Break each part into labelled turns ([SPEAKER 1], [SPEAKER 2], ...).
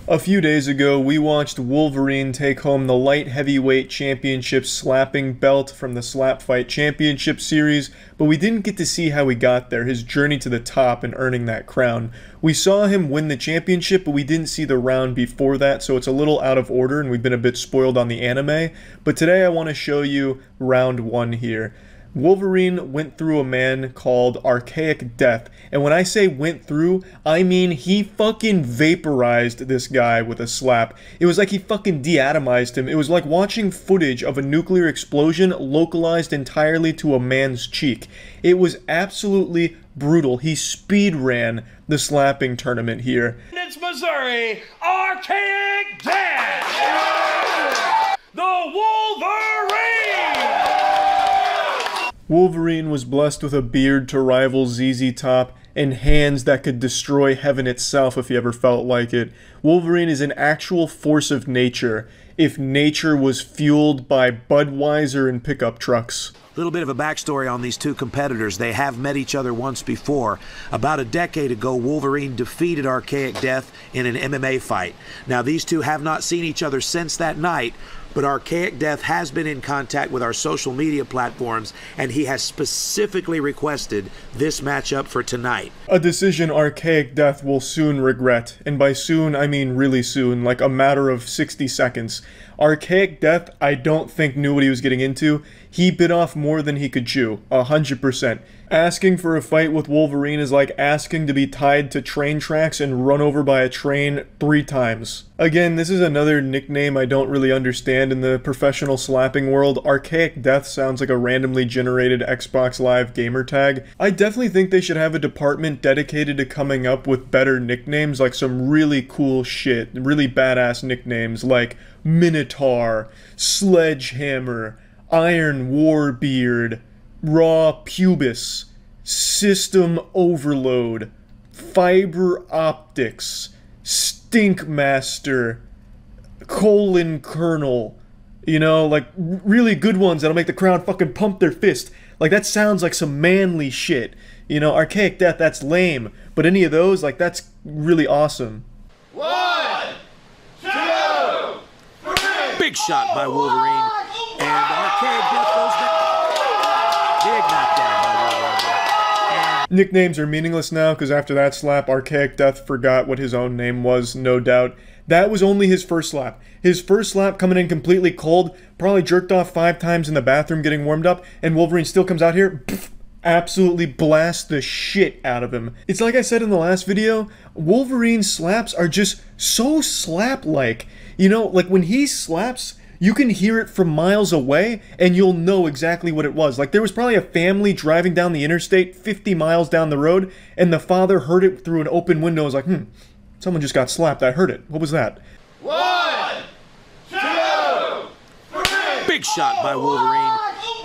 [SPEAKER 1] A few days ago, we watched Wolverine take home the light heavyweight championship slapping belt from the Slap Fight Championship Series, but we didn't get to see how he got there, his journey to the top and earning that crown. We saw him win the championship, but we didn't see the round before that, so it's a little out of order and we've been a bit spoiled on the anime. But today I want to show you round 1 here. Wolverine went through a man called Archaic Death, and when I say went through, I mean he fucking vaporized this guy with a slap. It was like he fucking deatomized him. It was like watching footage of a nuclear explosion localized entirely to a man's cheek. It was absolutely brutal. He speed ran the slapping tournament here.
[SPEAKER 2] It's Missouri, Archaic Death! The Wolverine!
[SPEAKER 1] Wolverine was blessed with a beard to rival ZZ Top and hands that could destroy heaven itself if he ever felt like it. Wolverine is an actual force of nature, if nature was fueled by Budweiser and pickup trucks.
[SPEAKER 3] Little bit of a backstory on these two competitors. They have met each other once before. About a decade ago, Wolverine defeated Archaic Death in an MMA fight. Now, these two have not seen each other since that night, but Archaic Death has been in contact with our social media platforms, and he has specifically requested this matchup for tonight.
[SPEAKER 1] A decision Archaic Death will soon regret, and by soon I mean really soon, like a matter of 60 seconds. Archaic Death, I don't think knew what he was getting into. He bit off more than he could chew, 100%. Asking for a fight with Wolverine is like asking to be tied to train tracks and run over by a train 3 times. Again, this is another nickname I don't really understand in the professional slapping world. Archaic Death sounds like a randomly generated Xbox Live gamer tag. I definitely think they should have a department dedicated to coming up with better nicknames, like some really cool shit, really badass nicknames like Minotaur, Sledgehammer, Iron Warbeard, Raw Pubis, System Overload, Fiber Optics, Stink Master, Colon Colonel, you know, like really good ones that'll make the crowd fucking pump their fist. Like that sounds like some manly shit. You know, Archaic Death, that's lame, but any of those, like that's really awesome.
[SPEAKER 2] 1, 2, 3.
[SPEAKER 3] Big shot by Wolverine, and Archaic Death goes down. Big knockdown by Wolverine.
[SPEAKER 1] Nicknames are meaningless now, because after that slap, Archaic Death forgot what his own name was, no doubt. That was only his first slap. His first slap coming in completely cold, probably jerked off 5 times in the bathroom getting warmed up, and Wolverine still comes out here, pff, absolutely blast the shit out of him. It's like I said in the last video, Wolverine's slaps are just so slap-like. You know, like when he slaps, you can hear it from miles away, and you'll know exactly what it was. Like, there was probably a family driving down the interstate 50 miles down the road, and the father heard it through an open window. and was like, someone just got slapped. I heard it. What was that?
[SPEAKER 2] 1, 2, 3.
[SPEAKER 3] Big shot by Wolverine.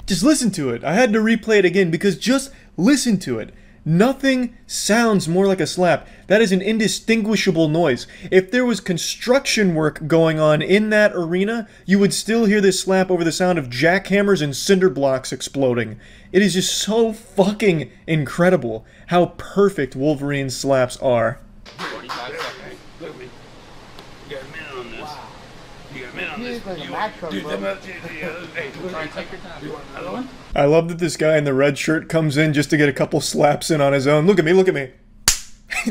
[SPEAKER 1] Just listen to it. I had to replay it again, because just listen to it. Nothing sounds more like a slap. That is an indistinguishable noise. If there was construction work going on in that arena, you would still hear this slap over the sound of jackhammers and cinder blocks exploding. It is just so fucking incredible how perfect Wolverine's slaps are.
[SPEAKER 2] 45 seconds. Look at me. You got a minute on this. Wow. You got a minute on this.
[SPEAKER 4] Like a Mac
[SPEAKER 2] Dude,
[SPEAKER 4] truck, bro.
[SPEAKER 2] hey, try and take your time. You want another one?
[SPEAKER 1] I love that this guy in the red shirt comes in just to get a couple slaps in on his own. Look at me, look at me.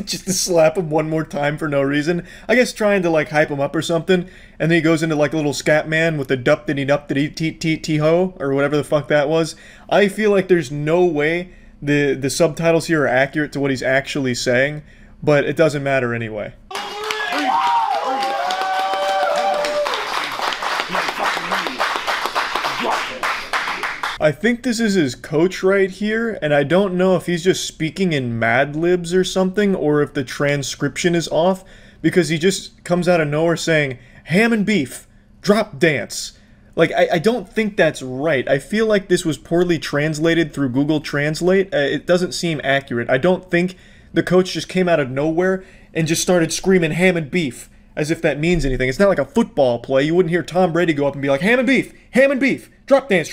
[SPEAKER 1] Just to slap him one more time for no reason. I guess trying to like hype him up or something. And then he goes into like a little scat man with the dup-diddy-dup-diddy-teet-teet-tee-ho or whatever the fuck that was. I feel like there's no way the subtitles here are accurate to what he's actually saying, but it doesn't matter anyway. I think this is his coach right here, and I don't know if he's just speaking in Mad Libs or something, or if the transcription is off, because he just comes out of nowhere saying, ham and beef, drop dance. Like, I don't think that's right. I feel like this was poorly translated through Google Translate. It doesn't seem accurate. I don't think the coach just came out of nowhere and just started screaming ham and beef, as if that means anything. It's not like a football play. You wouldn't hear Tom Brady go up and be like, ham and beef, drop dance,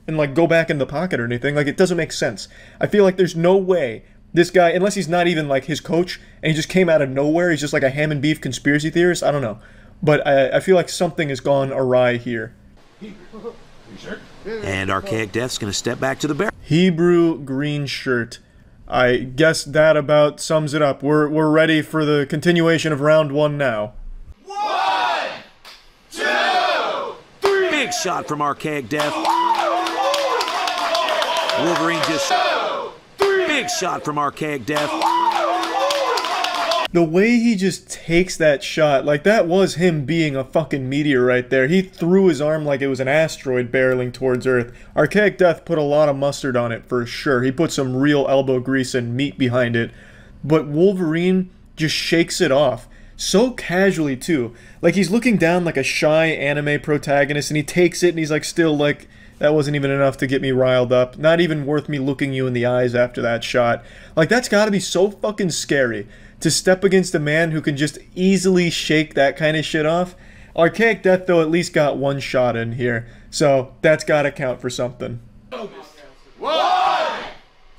[SPEAKER 1] and like go back in the pocket or anything. Like, it doesn't make sense. I feel like there's no way This guy, unless he's not even like his coach, and he just came out of nowhere, he's just like a ham and beef conspiracy theorist, I don't know. But I feel like something has gone awry here.
[SPEAKER 3] And Archaic Death's going to step back to the barrel.
[SPEAKER 1] Hebrew green shirt. I guess that about sums it up. We're ready for the continuation of round 1 now.
[SPEAKER 4] 1, 2, 3.
[SPEAKER 3] Big shot from Archaic Death. Wolverine just... Big shot from Archaic Death.
[SPEAKER 1] The way he just takes that shot, like that was him being a fucking meteor right there. He threw his arm like it was an asteroid barreling towards Earth. Archaic Death put a lot of mustard on it for sure. He put some real elbow grease and meat behind it. But Wolverine just shakes it off. So casually too. Like he's looking down like a shy anime protagonist and he takes it and he's like still like, that wasn't even enough to get me riled up. Not even worth me looking you in the eyes after that shot. Like that's gotta be so fucking scary. To step against a man who can just easily shake that kind of shit off. Archaic Death, though, at least got 1 shot in here. So, that's gotta count for something.
[SPEAKER 4] 1,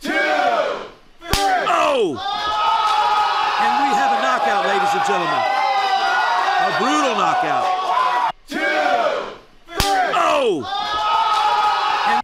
[SPEAKER 4] 2, 3.
[SPEAKER 3] Oh! And we have a knockout, ladies and gentlemen. A brutal knockout.
[SPEAKER 4] 2, 3.
[SPEAKER 3] Oh!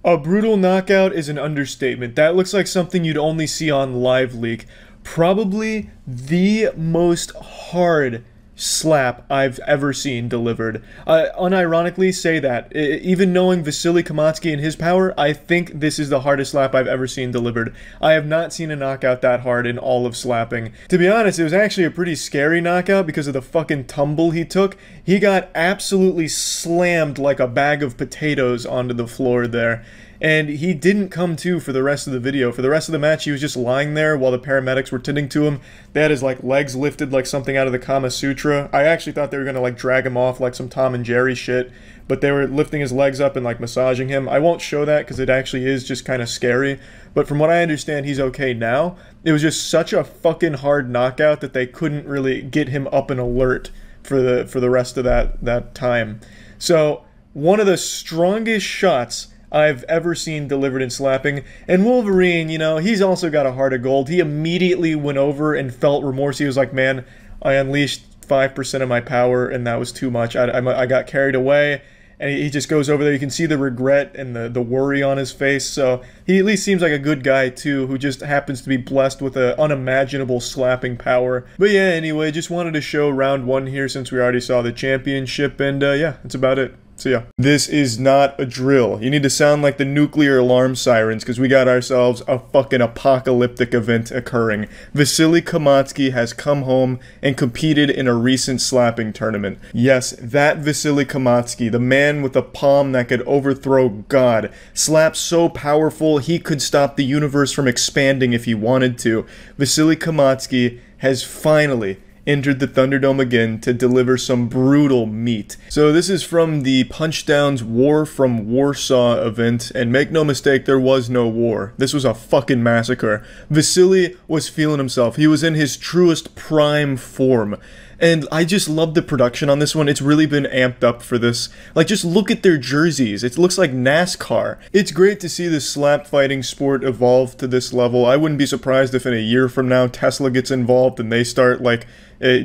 [SPEAKER 1] A brutal knockout is an understatement. That looks like something you'd only see on Live Leak. Probably the most hard slap I've ever seen delivered. Unironically say that. Even knowing Vasily Kamatsky and his power, I think this is the hardest slap I've ever seen delivered. I have not seen a knockout that hard in all of slapping. To be honest, it was actually a pretty scary knockout because of the fucking tumble he took. He got absolutely slammed like a bag of potatoes onto the floor there. And he didn't come to for the rest of the video. For the rest of the match, he was just lying there while the paramedics were tending to him. They had his like legs lifted like something out of the Kama Sutra. I actually thought they were gonna like drag him off like some Tom and Jerry shit, but they were lifting his legs up and like massaging him. I won't show that because it actually is just kind of scary. But from what I understand, he's okay now. It was just such a fucking hard knockout that they couldn't really get him up and alert for the rest of that time. So one of the strongest shots I've ever seen delivered in slapping. And Wolverine, you know, he's also got a heart of gold. He immediately went over and felt remorse. He was like, man, I unleashed 5% of my power and that was too much. I got carried away. And he just goes over there. You can see the regret and the worry on his face. So he at least seems like a good guy too, who just happens to be blessed with an unimaginable slapping power. But yeah, anyway, just wanted to show round 1 here since we already saw the championship. And yeah, that's about it. So yeah, this is not a drill. You need to sound like the nuclear alarm sirens because we got ourselves a fucking apocalyptic event occurring. Vasily Kamatsky has come home and competed in a recent slapping tournament. Yes, that Vasily Kamatsky, the man with a palm that could overthrow God, slaps so powerful he could stop the universe from expanding if he wanted to. Vasily Kamatsky has finally entered the Thunderdome again to deliver some brutal meat. So this is from the Punchdown's War from Warsaw event, and make no mistake, there was no war. This was a fucking massacre. Vasily was feeling himself. He was in his truest prime form. And I just love the production on this one. It's really been amped up for this. Like, just look at their jerseys. It looks like NASCAR. It's great to see the slap fighting sport evolve to this level. I wouldn't be surprised if in a year from now Tesla gets involved and they start, like,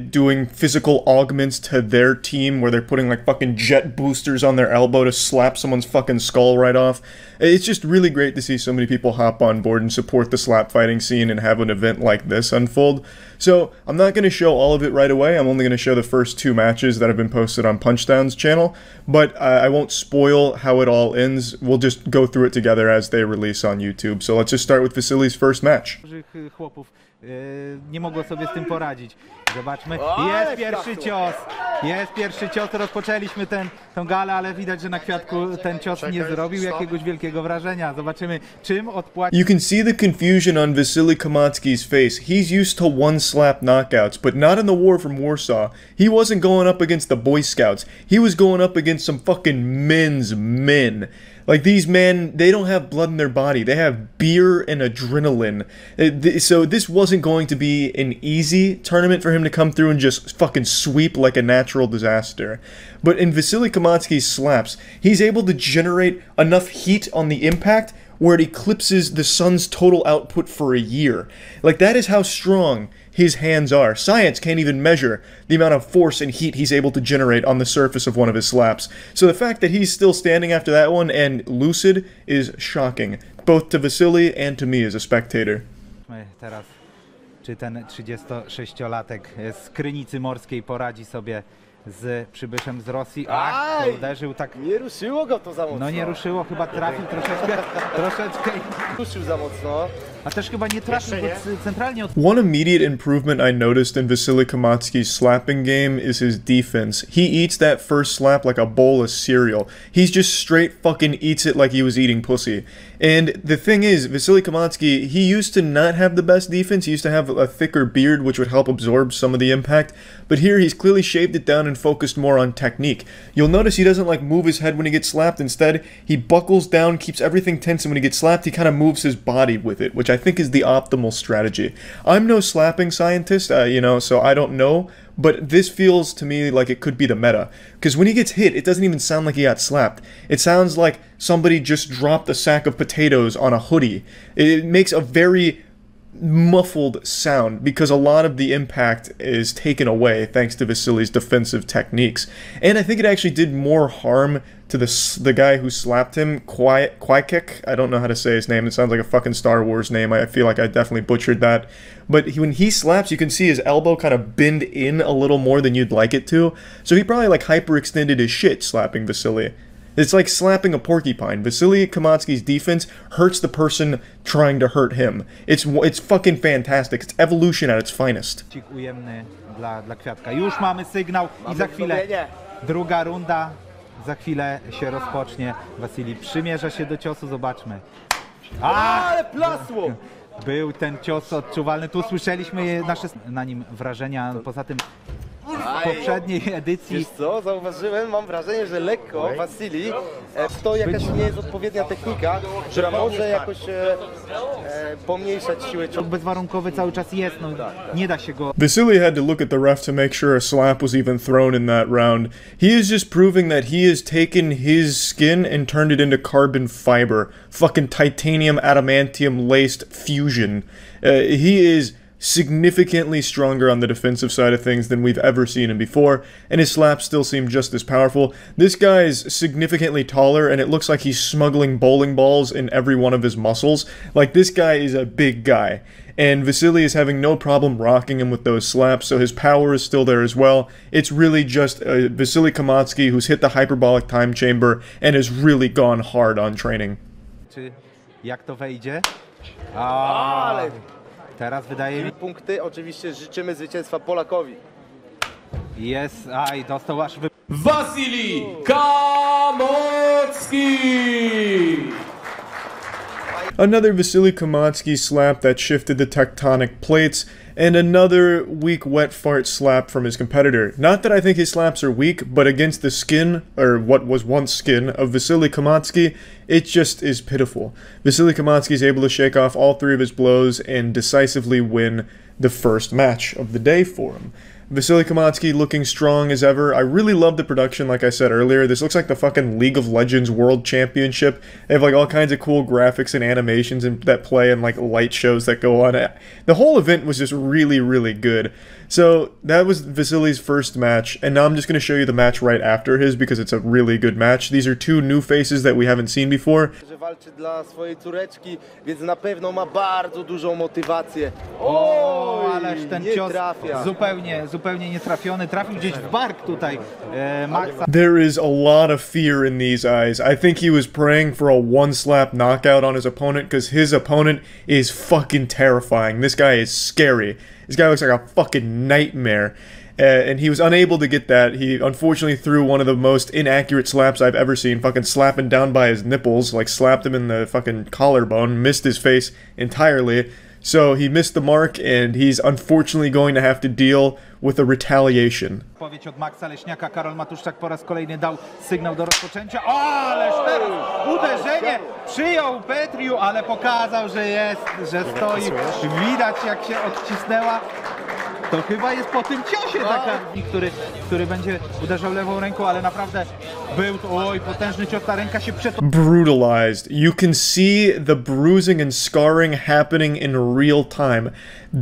[SPEAKER 1] doing physical augments to their team where they're putting like fucking jet boosters on their elbow to slap someone's fucking skull right off. It's just really great to see so many people hop on board and support the slap fighting scene and have an event like this unfold. So I'm not going to show all of it right away. I'm only going to show the first 2 matches that have been posted on Punchdown's channel, but I won't spoil how it all ends. We'll just go through it together as they release on YouTube. So let's just start with Vasily's first match.
[SPEAKER 5] Nie mogło sobie z tym poradzić. Zobaczmy, jest pierwszy cios, rozpoczęliśmy tę galę, ale widać, że na kwiatku ten cios nie zrobił jakiegoś wielkiego wrażenia. Zobaczymy, czym odpłaci.
[SPEAKER 1] You can see the confusion on Vasily Kamatsky's face. He's used to one slap knockouts, but not in the War from Warsaw. He wasn't going up against the Boy Scouts. He was going up against some fucking men's men. Like, these men, they don't have blood in their body. They have beer and adrenaline. So this wasn't going to be an easy tournament for him to come through and just fucking sweep like a natural disaster. But in Vasily Kamatsky's slaps, he's able to generate enough heat on the impact where it eclipses the sun's total output for a year. Like, that is how strong his hands are. Science can't even measure the amount of force and heat he's able to generate on the surface of one of his slaps. So the fact that he's still standing after that one and lucid is shocking, both to Vasily and to me as a spectator.
[SPEAKER 5] Teraz, czy ten 36-latek z Krynicy Morskiej poradzi sobie z przybyszem z Rosji? Ach, to uderzył tak...
[SPEAKER 6] Nie ruszyło go to za mocno.
[SPEAKER 5] No nie ruszyło, chyba trafił troszeczkę.
[SPEAKER 6] Ruszył za mocno.
[SPEAKER 5] A też chyba nie trafił, bo centralnie od...
[SPEAKER 1] One immediate improvement I noticed in Vasily Kamotski's slapping game is his defense. He eats that first slap like a bowl of cereal. He's just straight fucking eats it like he was eating pussy. And the thing is, Vasily Kamotski, he used to not have the best defense. He used to have a thicker beard, which would help absorb some of the impact. But here he's clearly shaved it down and focused more on technique. You'll notice he doesn't like move his head when he gets slapped. Instead, he buckles down, keeps everything tense, and when he gets slapped, he kind of moves his body with it, which I think is the optimal strategy. I'm no slapping scientist, so I don't know, but this feels to me like it could be the meta. Because when he gets hit, it doesn't even sound like he got slapped. It sounds like somebody just dropped a sack of potatoes on a hoodie. It makes a very muffled sound because a lot of the impact is taken away thanks to Vasily's defensive techniques. And I think it actually did more harm to the guy who slapped him, Kwikik. I don't know how to say his name. It sounds like a fucking Star Wars name. I feel like I definitely butchered that. But when he slaps, you can see his elbow kind of bend in a little more than you'd like it to. So he probably like hyperextended his shit slapping Vasily. It's like slapping a porcupine. Vasily Kamotski's defense hurts the person trying to hurt him. It's fucking fantastic. It's evolution at its finest.
[SPEAKER 5] Ujemny dla Kwiatka. Już mamy sygnał i za chwilę druga runda. Za chwilę się rozpocznie. Wasili przymierza się do ciosu, zobaczmy.
[SPEAKER 6] Ale plasło!
[SPEAKER 5] Był ten cios odczuwalny. Tu słyszeliśmy na nim wrażenia. Poza tym w poprzedniej edycji...
[SPEAKER 6] Wiesz co, zauważyłem, mam wrażenie, że lekko Wasili to jakaś nie jest odpowiednia technika, która może jakoś pomniejszać siłę ciosów.
[SPEAKER 5] Bezwarunkowy cały czas jest, no nie da się go...
[SPEAKER 1] Vasily had to look at the ref to make sure a slap was even thrown in that round. He is just proving that he has taken his skin and turned it into carbon fiber. Fucking titanium adamantium laced fusion. He is significantly stronger on the defensive side of things than we've ever seen him before, and his slaps still seem just as powerful. This guy's significantly taller, and it looks like he's smuggling bowling balls in every one of his muscles. Like, this guy is a big guy, and Vasily is having no problem rocking him with those slaps, so his power is still there as well. It's really just Vasily Kamotski who's hit the hyperbolic time chamber and has really gone hard on training.
[SPEAKER 5] Czy jak to wejdzie?
[SPEAKER 6] Ale...
[SPEAKER 5] Teraz wydaje mi...
[SPEAKER 6] Punkty, oczywiście życzymy zwycięstwa Polakowi.
[SPEAKER 5] Jest, i dostał aż...
[SPEAKER 4] Vasily Kamotski!
[SPEAKER 1] Another Vasily Kamotski slap that shifted the tectonic plates, and another weak wet fart slap from his competitor. Not that I think his slaps are weak, but against the skin, or what was once skin, of Vasily Kamotski, it just is pitiful. Vasily Kamotski is able to shake off all three of his blows and decisively win the first match of the day for him. Vasily Kamotski looking strong as ever. I really love the production, like I said earlier. This looks like the fucking League of Legends World Championship. They have like all kinds of cool graphics and animations that play and like light shows that go on. The whole event was just really, really good. So that was Vasily's first match, and now I'm just going to show you the match right after his because it's a really good match. These are two new faces that we haven't seen before.
[SPEAKER 6] Że walczy dla swojej córeczki, więc na pewno ma bardzo dużą motywację.
[SPEAKER 5] Ależ ten cios zupełnie nietrafiony. Trafił gdzieś w bark tutaj Maxa.
[SPEAKER 1] There is a lot of fear in these eyes. I think he was praying for a one-slap knockout on his opponent because his opponent is fucking terrifying. This guy is scary. This guy looks like a fucking nightmare. And he was unable to get that. He unfortunately threw one of the most inaccurate slaps I've ever seen, fucking slapping down by his nipples, like slapped him in the fucking collarbone, missed his face entirely. So he missed the mark, and he's unfortunately going to have to deal with a retaliation.
[SPEAKER 5] Odpowiedź od Maxa Leśniaka. Karol Matuszczak po raz kolejny dał sygnał do rozpoczęcia. Ależ teraz uderzenie przyjął Petriu, ale pokazał, że stoi. Widać, jak się odcisnęła. To chyba jest po tym ciosie taka, który będzie uderzał lewą ręką, ale naprawdę był to, oj, potężny cios, ta ręka się
[SPEAKER 1] brutalized. You can see the bruising and scarring happening in real time.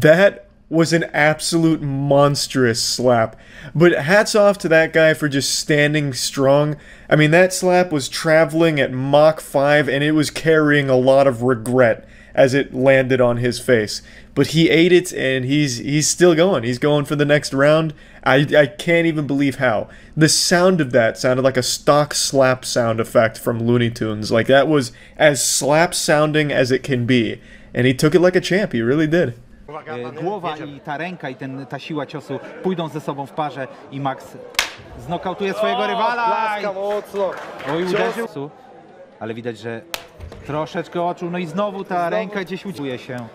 [SPEAKER 1] That was an absolute monstrous slap. But hats off to that guy for just standing strong. I mean, that slap was traveling at Mach 5 and it was carrying a lot of regret as it landed on his face. But he ate it and he's still going. He's going for the next round. I can't even believe how. The sound of that sounded like a stock slap sound effect from Looney Tunes. Like, that was as slap sounding as it can be. And he took it like a champ. He really did.
[SPEAKER 5] Głowa i ta ręka i ta siła ciosu pójdą ze sobą w parze i Max znokautuje swojego rywala.
[SPEAKER 6] Blaska mocno.
[SPEAKER 5] Oj, uderzył. Ale widać, że troszeczkę oczu, no i znowu ta ręka gdzieś uciekuje się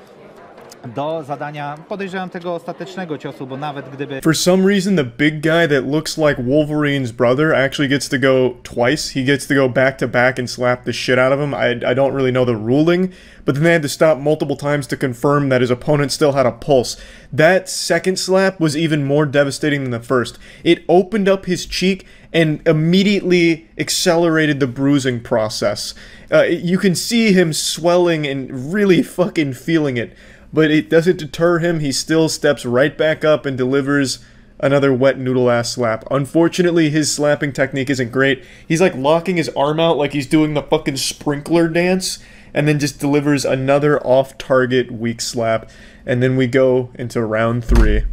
[SPEAKER 5] do zadania, podejrzewam, tego ostatecznego ciosu, bo nawet gdyby...
[SPEAKER 1] For some reason, the big guy that looks like Wolverine's brother actually gets to go twice. He gets to go back to back and slap the shit out of him. I don't really know the ruling, but then they had to stop multiple times to confirm that his opponent still had a pulse. That second slap was even more devastating than the first. It opened up his cheek and immediately accelerated the bruising process. You can see him swelling and really fucking feeling it. But it doesn't deter him. He still steps right back up and delivers another wet noodle-ass slap. Unfortunately, his slapping technique isn't great. He's like locking his arm out like he's doing the fucking sprinkler dance, and then just delivers another off-target weak slap. And then we go into round 3.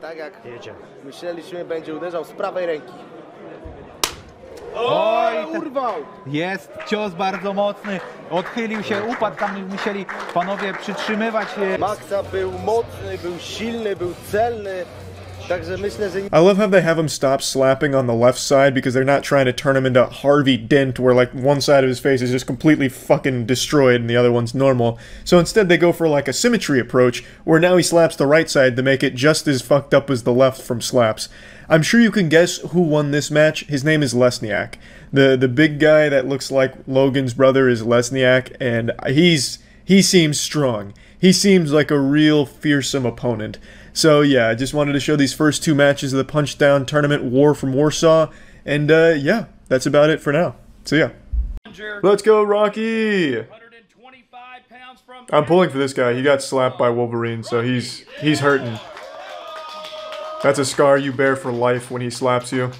[SPEAKER 6] Tak jak myśleliśmy, będzie uderzał z prawej ręki.
[SPEAKER 5] Oj, urwał! Jest cios bardzo mocny, odchylił się, upadł, tam musieli panowie przytrzymywać.
[SPEAKER 6] Maxa był mocny, był silny, był celny. Także myślę, że...
[SPEAKER 1] I love how they have him stop slapping on the left side because they're not trying to turn him into Harvey Dent where like one side of his face is just completely fucking destroyed and the other one's normal. So instead they go for like a symmetry approach where now he slaps the right side to make it just as fucked up as the left from slaps. I'm sure you can guess who won this match. His name is Lesniak. The big guy that looks like Logan's brother is Lesniak, and he seems strong. He seems like a real fearsome opponent. So yeah, I just wanted to show these first 2 matches of the Punchdown Tournament War from Warsaw, and yeah, that's about it for now. So yeah. Let's go, Rocky! I'm pulling for this guy. He got slapped by Wolverine, so he's hurting. That's a scar you bear for life when he slaps you.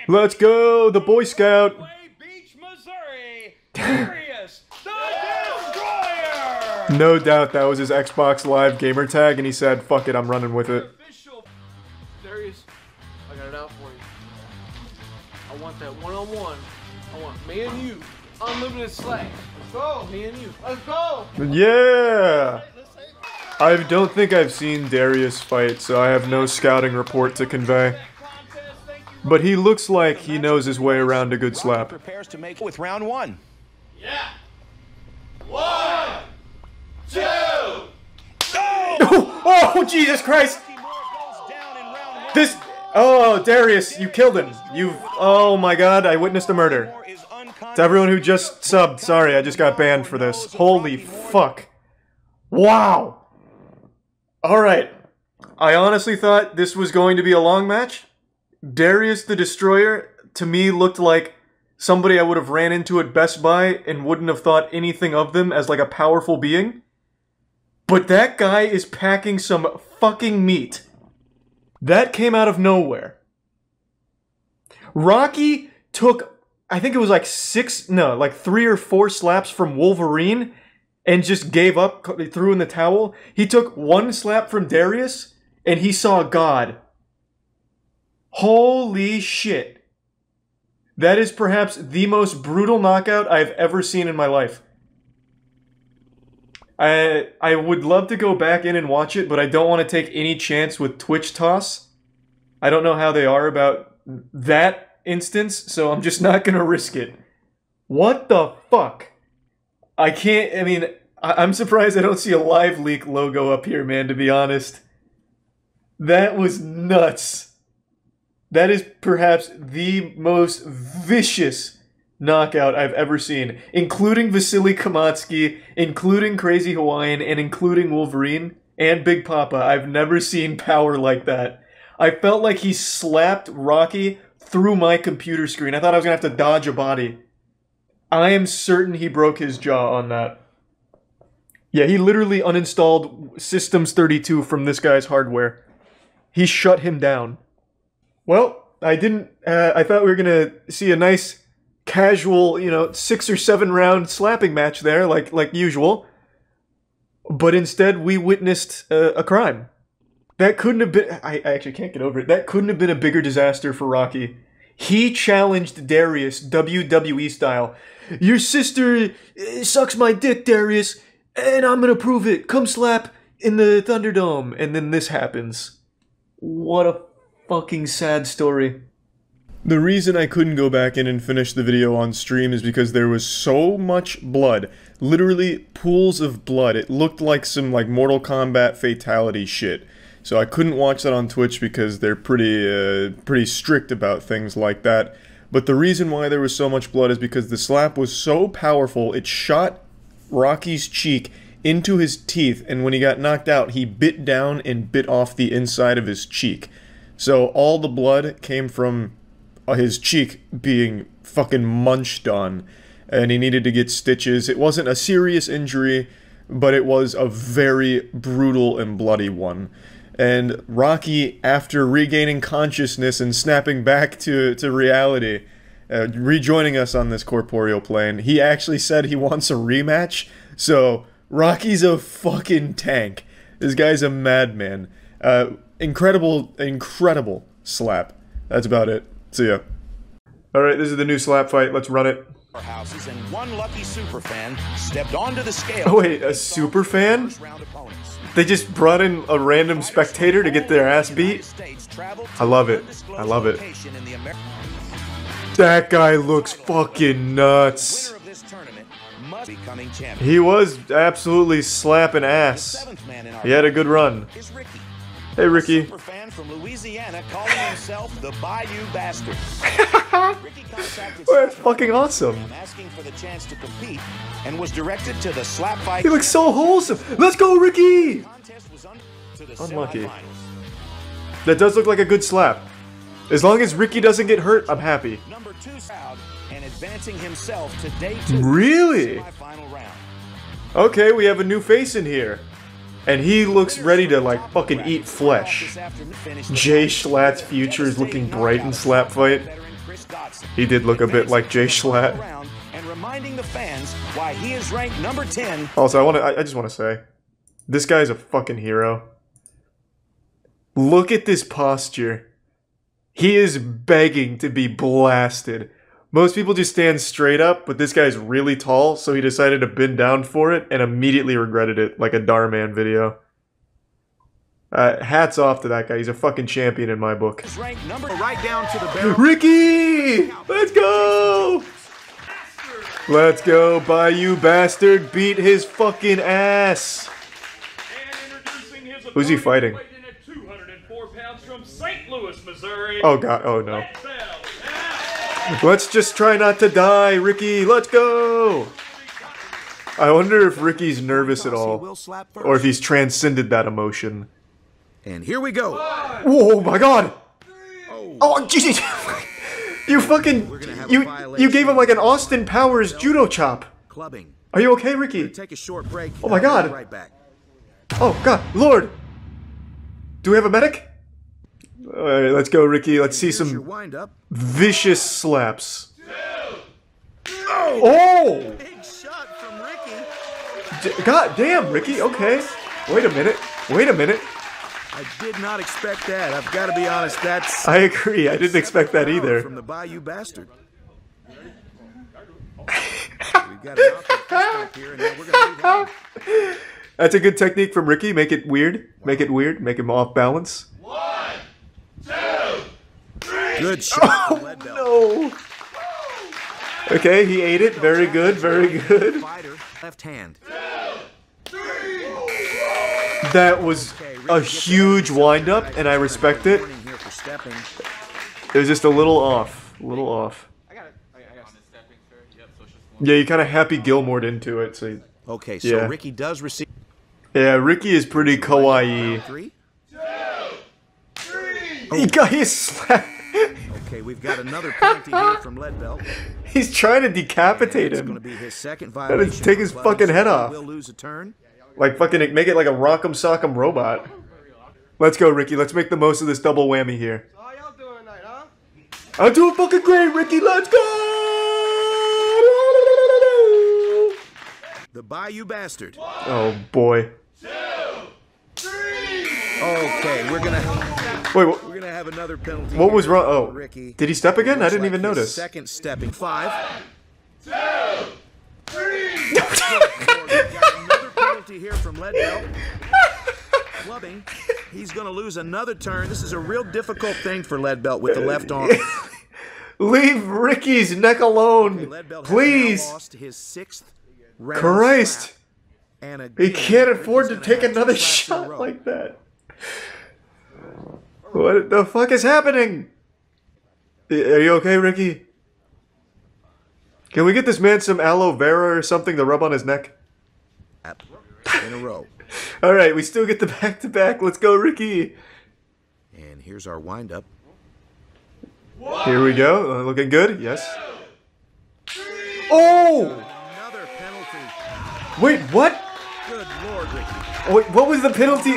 [SPEAKER 1] Let's go, the Boy Scout! No doubt that was his Xbox Live gamer tag, and he said, fuck it, I'm running with it.
[SPEAKER 7] Darius, I got it out for you. I want that one-on-one. I want me and you. Unlimited slack. Let's go. Me and you. Let's go.
[SPEAKER 1] Yeah! I don't think I've seen Darius fight, so I have no scouting report to convey. But he looks like he knows his way around a good slap.
[SPEAKER 8] Prepares to make with round 1.
[SPEAKER 4] Yeah. 1, 2.
[SPEAKER 1] Oh, Jesus Christ! This... Oh, Darius, you killed him. Oh my god, I witnessed a murder. To everyone who just subbed, sorry, I just got banned for this. Holy fuck. Wow! Alright. I honestly thought this was going to be a long match. Darius the Destroyer, to me, looked like somebody I would have ran into at Best Buy and wouldn't have thought anything of them as like a powerful being. But that guy is packing some fucking meat. That came out of nowhere. Rocky took, I think it was like 3 or 4 slaps from Wolverine and just gave up, threw in the towel. He took 1 slap from Darius and he saw God. Holy shit. That is perhaps the most brutal knockout I've ever seen in my life. I would love to go back in and watch it, but I don't want to take any chance with Twitch toss. I don't know how they are about that instance, so I'm just not going to risk it. What the fuck? I'm surprised I don't see a Live Leak logo up here, man, to be honest. That was nuts. That is perhaps the most vicious knockout I've ever seen, including Vasily Kamatsky, including Crazy Hawaiian, and including Wolverine. and Big Papa. I've never seen power like that. I felt like he slapped Rocky through my computer screen. I thought I was gonna have to dodge a body. I am certain he broke his jaw on that. Yeah, he literally uninstalled Systems 32 from this guy's hardware. He shut him down. Well, I thought we were gonna see a nice, casual, 6 or 7 round slapping match there, like usual. But instead, we witnessed a crime. That couldn't have been... I actually can't get over it. That couldn't have been a bigger disaster for Rocky. He challenged Darius, WWE style. Your sister sucks my dick, Darius, and I'm gonna prove it. Come slap in the Thunderdome. And then this happens. What a fucking sad story. The reason I couldn't go back in and finish the video on stream is because there was so much blood. Literally pools of blood. It looked like some Mortal Kombat fatality shit. So I couldn't watch that on Twitch because they're pretty strict about things like that. But the reason why there was so much blood is because the slap was so powerful, it shot Rocky's cheek into his teeth, and when he got knocked out, he bit down and bit off the inside of his cheek. So all the blood came from his cheek being fucking munched on, and he needed to get stitches. It wasn't a serious injury, but it was a very brutal and bloody one. And Rocky, after regaining consciousness and snapping back to reality, rejoining us on this corporeal plane, he actually said he wants a rematch. So Rocky's a fucking tank. This guy's a madman. Incredible slap. That's about it. See ya. Alright, this is the new slap fight. Let's run it.
[SPEAKER 8] Houses and one lucky superfan stepped onto the scale.
[SPEAKER 1] Oh wait, a superfan? They just brought in a random spectator to get their ass beat? I love it. I love it. That guy looks fucking nuts. He was absolutely slapping ass. He had a good run. Hey, Ricky.
[SPEAKER 8] Superfan from Louisiana calling himself the Bayou Bastard.
[SPEAKER 1] Oh, that's fucking awesome.
[SPEAKER 8] Asking for the chance to compete and was directed to the slap fight.
[SPEAKER 1] He looks so wholesome. Let's go, Ricky! Unlucky. That does look like a good slap. As long as Ricky doesn't get hurt, I'm happy.
[SPEAKER 8] Number 2 and advancing himself to day 2.
[SPEAKER 1] Really?
[SPEAKER 8] Semifinal round.
[SPEAKER 1] Okay, we have a new face in here. And he looks ready to, fucking eat flesh. Jay Schlatt's future is looking bright in slap fight. He did look a bit like Jay Schlatt.
[SPEAKER 8] And reminding the fans why he is ranked number 10.
[SPEAKER 1] Also, I just want to say, this guy's a fucking hero. Look at this posture. He is begging to be blasted. Most people just stand straight up, but this guy's really tall, so he decided to bend down for it and immediately regretted it, like a Darman video. Hats off to that guy. He's a fucking champion in my book.
[SPEAKER 8] Right down to the barrel.
[SPEAKER 1] Ricky! Let's go! Let's go, Bayou Bastard. Beat his fucking ass. Who's he fighting?
[SPEAKER 9] 204 pounds from St. Louis, Missouri.
[SPEAKER 1] Oh god, oh no. Let's just try not to die, Ricky. Let's go! I wonder if Ricky's nervous at all, or if he's transcended that emotion.
[SPEAKER 3] And here we go.
[SPEAKER 1] Whoa, my god! Oh, jeez! You fucking... You gave him like an Austin Powers judo chop.
[SPEAKER 3] Clubbing.
[SPEAKER 1] Are you okay, Ricky?
[SPEAKER 3] Take a short break.
[SPEAKER 1] Oh my god!
[SPEAKER 3] Right back.
[SPEAKER 1] Oh god, Lord! Do we have a medic? Alright, let's go, Ricky. Let's see some vicious slaps. Oh!
[SPEAKER 3] Big shot from Ricky.
[SPEAKER 1] God damn, Ricky. Okay. Wait a minute. Wait a minute.
[SPEAKER 3] I did not expect that. I've got to be honest. That's.
[SPEAKER 1] I agree. I didn't expect that either.
[SPEAKER 3] From the Bayou Bastard. We've got an outfit here, and now we're gonna move on.
[SPEAKER 1] That's a good technique from Ricky. Make it weird. Make it weird. Make him off balance.
[SPEAKER 4] 1, 2, 3.
[SPEAKER 3] Good shot.
[SPEAKER 1] Oh, no. Okay, he ate it. Very good. Very good.
[SPEAKER 3] Left hand.
[SPEAKER 1] That was a huge wind-up, and I respect it. It was just a little off. A little off. Yeah, you kind of Happy Gilmore'd into it. So
[SPEAKER 3] okay, so
[SPEAKER 1] yeah.
[SPEAKER 3] Ricky does receive.
[SPEAKER 1] Yeah, Ricky is pretty kawaii.
[SPEAKER 8] 3.
[SPEAKER 1] He got his slap.
[SPEAKER 8] Okay, we've got another penalty here from Leadbelt.
[SPEAKER 1] He's trying to decapitate
[SPEAKER 8] It's going to
[SPEAKER 1] him.
[SPEAKER 8] be his second
[SPEAKER 1] Gotta
[SPEAKER 8] violation.
[SPEAKER 1] take his fucking head off.
[SPEAKER 8] Will lose a turn.
[SPEAKER 1] Like fucking make it like a rock'em sock'em robot. Let's go, Ricky. Let's make the most of this double whammy here.
[SPEAKER 6] So how y'all doing tonight, huh?
[SPEAKER 1] I'm doing fucking great, Ricky. Let's go!
[SPEAKER 8] The Bayou Bastard.
[SPEAKER 1] Oh boy.
[SPEAKER 8] Okay, we're gonna have another penalty.
[SPEAKER 1] What was wrong? Oh,
[SPEAKER 8] Ricky.
[SPEAKER 1] did he step again? I didn't
[SPEAKER 8] Looks
[SPEAKER 1] even
[SPEAKER 8] like his
[SPEAKER 1] notice.
[SPEAKER 8] Second stepping. 5.
[SPEAKER 4] 2, 3.
[SPEAKER 8] Got another penalty here from Leadbelt. Clubbing. He's going to lose another turn. This is a real difficult thing for Leadbelt with the left arm.
[SPEAKER 1] Leave Ricky's neck alone,
[SPEAKER 8] Leadbelt
[SPEAKER 1] please.
[SPEAKER 8] has now lost his 6th round
[SPEAKER 1] Christ.
[SPEAKER 8] slap. And
[SPEAKER 1] He
[SPEAKER 8] again,
[SPEAKER 1] can't afford to
[SPEAKER 8] Ricky's gonna
[SPEAKER 1] take
[SPEAKER 8] have 2
[SPEAKER 1] another
[SPEAKER 8] slaps in a
[SPEAKER 1] shot
[SPEAKER 8] row.
[SPEAKER 1] like that. What the fuck is happening? Are you okay, Ricky? Can we get this man some aloe vera or something to rub on his neck?
[SPEAKER 8] In a row.
[SPEAKER 1] All right, we still get the back-to-back. Let's go, Ricky.
[SPEAKER 8] And here's our windup.
[SPEAKER 1] Here we go. Looking good. Yes. Oh!
[SPEAKER 8] Another penalty.
[SPEAKER 1] Wait, what?
[SPEAKER 8] Good Lord, Ricky.
[SPEAKER 1] Wait, what was the penalty?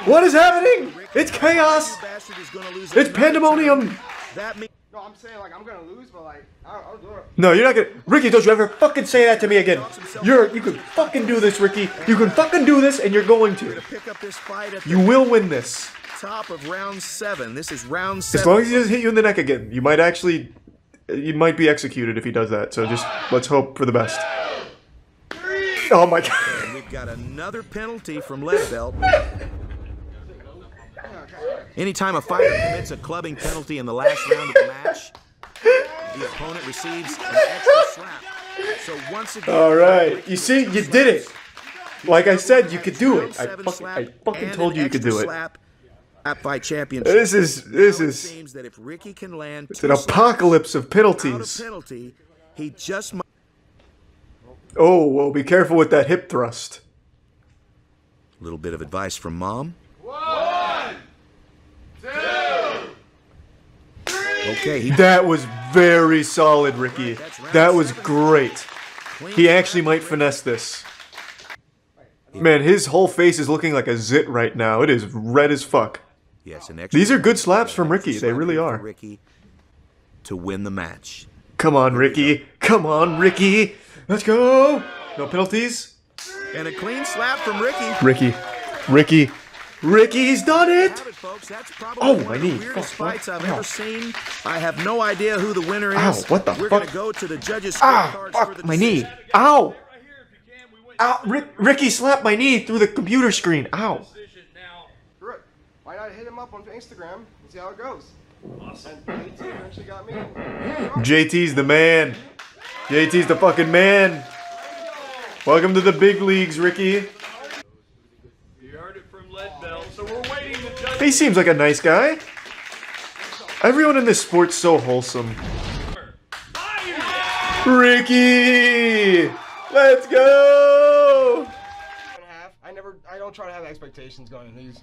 [SPEAKER 1] What is happening? It's chaos. It's pandemonium.
[SPEAKER 8] That means
[SPEAKER 6] No, I'm saying like I'm gonna lose, but like I'll do it.
[SPEAKER 1] No, you're not gonna. Ricky, don't you ever fucking say that to me again. You can fucking do this, Ricky. You can fucking do this, and you're going to.
[SPEAKER 8] pick up this fight at
[SPEAKER 1] You will win this.
[SPEAKER 8] the top of round 7. This is round 7.
[SPEAKER 1] As long as he doesn't hit you in the neck again. You might actually. You might be executed if he does that. So just let's hope for the best. Oh my god.
[SPEAKER 8] And we've got another penalty from Leadbelt. Anytime a fighter commits a clubbing penalty in the last round of the match, the opponent receives an extra slap. So once again,
[SPEAKER 1] All right. You see, you did it. Like I said, you could do it. I fucking told you you could do it.
[SPEAKER 8] Slap fight championship.
[SPEAKER 1] This is.
[SPEAKER 8] It seems that if Ricky can land
[SPEAKER 1] It's an apocalypse of penalties.
[SPEAKER 8] penalty, he just might.
[SPEAKER 1] Oh, well, be careful with that hip thrust.
[SPEAKER 8] A little bit of advice from Mom.
[SPEAKER 4] 1, 2, 3.
[SPEAKER 8] Okay,
[SPEAKER 1] That was very solid, Ricky. That was great. He actually might finesse this. Man, his whole face is looking like a zit right now. It is red as fuck.
[SPEAKER 8] yes, an extra
[SPEAKER 1] These are good slaps from Ricky. They really
[SPEAKER 8] for
[SPEAKER 1] are.
[SPEAKER 8] Ricky to win the match.
[SPEAKER 1] Come on, Ricky. Come on, Ricky. Let's go. No penalties.
[SPEAKER 8] And a clean slap from Ricky.
[SPEAKER 1] Ricky. Ricky's done it.
[SPEAKER 8] Folks, that's probably
[SPEAKER 1] Oh,
[SPEAKER 8] one
[SPEAKER 1] my
[SPEAKER 8] of the
[SPEAKER 1] knee.
[SPEAKER 8] weirdest
[SPEAKER 1] Fuck,
[SPEAKER 8] fights I've
[SPEAKER 1] ow.
[SPEAKER 8] ever seen. I have no idea who the winner is.
[SPEAKER 1] Ow, what the
[SPEAKER 8] We're
[SPEAKER 1] fuck?
[SPEAKER 8] gonna go to the judges'
[SPEAKER 1] Ah,
[SPEAKER 8] scorecards for the
[SPEAKER 1] fuck, my knee.
[SPEAKER 8] decision.
[SPEAKER 1] Ow. Ow, Ricky slapped my knee through the computer screen. Ow.
[SPEAKER 6] Good. Why not hit him up on Instagram and see how it goes? Awesome. And JT eventually got me.
[SPEAKER 1] JT's the man. JT's the fucking man. Welcome to the big leagues, Ricky.
[SPEAKER 9] You heard it from Leadbelt, so we're waiting to judge.
[SPEAKER 1] He seems like a nice guy. Everyone in this sport's so wholesome. Ricky! Let's go!
[SPEAKER 6] I don't try to have expectations going into these.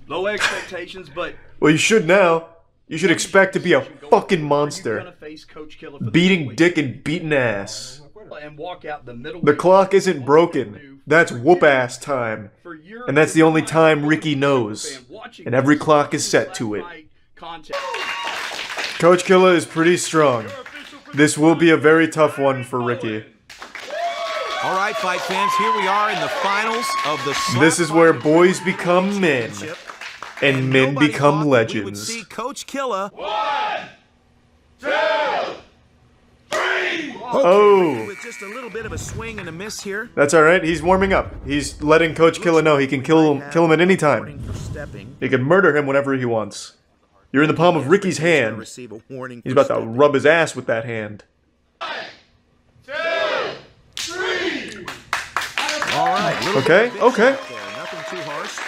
[SPEAKER 2] Low expectations, but
[SPEAKER 1] Well, you should now. You should expect to be a fucking monster.
[SPEAKER 2] face Coach Killer for
[SPEAKER 1] Beating dick and beating ass.
[SPEAKER 2] and walk out the middle.
[SPEAKER 1] The clock isn't broken. That's whoop-ass time. And that's the only time Ricky knows. And every clock is set to it. Coach Killer is pretty strong. This will be a very tough one for Ricky.
[SPEAKER 8] All right, fight fans, here we are in the finals of the
[SPEAKER 1] This is where boys become men. And men
[SPEAKER 8] Nobody
[SPEAKER 1] become
[SPEAKER 8] thought we would
[SPEAKER 1] legends.
[SPEAKER 8] see Coach Killer.
[SPEAKER 4] 1, 2, 3.
[SPEAKER 1] Oh.
[SPEAKER 8] With just a little bit of a swing and a miss here.
[SPEAKER 1] That's alright, he's warming up. He's letting Coach Killer know he can kill him at any time.
[SPEAKER 8] For stepping.
[SPEAKER 1] He can murder him whenever he wants. You're in the palm of Ricky's hand.
[SPEAKER 8] Receive a warning
[SPEAKER 1] He's
[SPEAKER 8] for
[SPEAKER 1] about to
[SPEAKER 8] stepping.
[SPEAKER 1] rub his ass with that hand.
[SPEAKER 4] 2, 3.
[SPEAKER 8] All right. little
[SPEAKER 1] Okay,
[SPEAKER 8] bit of
[SPEAKER 1] okay.
[SPEAKER 8] action there, Nothing too harsh.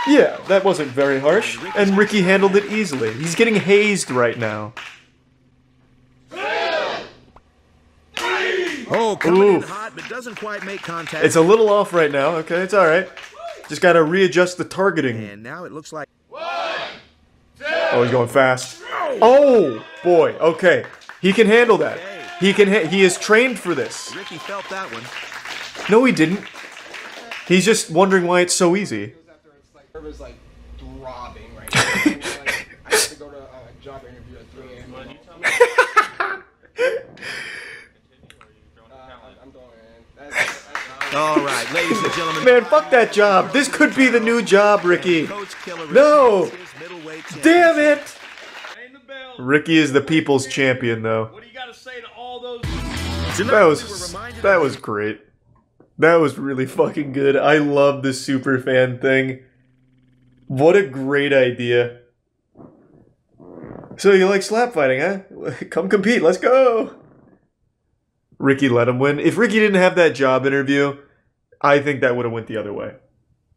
[SPEAKER 1] Yeah, that wasn't very harsh. And Ricky handled it easily. He's getting hazed right now.
[SPEAKER 8] Oh, coming in
[SPEAKER 1] Oof.
[SPEAKER 8] hot, but doesn't quite make contact.
[SPEAKER 1] It's a little off right now. Okay, it's alright. Just gotta readjust the targeting.
[SPEAKER 8] And now it looks like...
[SPEAKER 4] 1, 2,
[SPEAKER 1] Oh, he's going fast. Oh, boy. Okay. He can handle that. He is trained for this.
[SPEAKER 8] Ricky felt that one.
[SPEAKER 1] No, he didn't. He's just wondering why it's so easy.
[SPEAKER 10] It was like throbbing right now. Like, I have to go to a job interview at 3 a.m. I'm going in.
[SPEAKER 8] All right, ladies and gentlemen.
[SPEAKER 1] Man, fuck that job. This could be the new job, Ricky.
[SPEAKER 8] Coach Killer
[SPEAKER 1] No!
[SPEAKER 8] receives his middleweight
[SPEAKER 1] Damn it!
[SPEAKER 9] Ring the bell.
[SPEAKER 1] Ricky is the people's champion, though.
[SPEAKER 9] What do you got to say to all those?
[SPEAKER 1] That was great. That was really fucking good. I love the super fan thing. What a great idea. So you like slap fighting, huh? Come compete, let's go! Ricky let him win. If Ricky didn't have that job interview, I think that would have went the other way.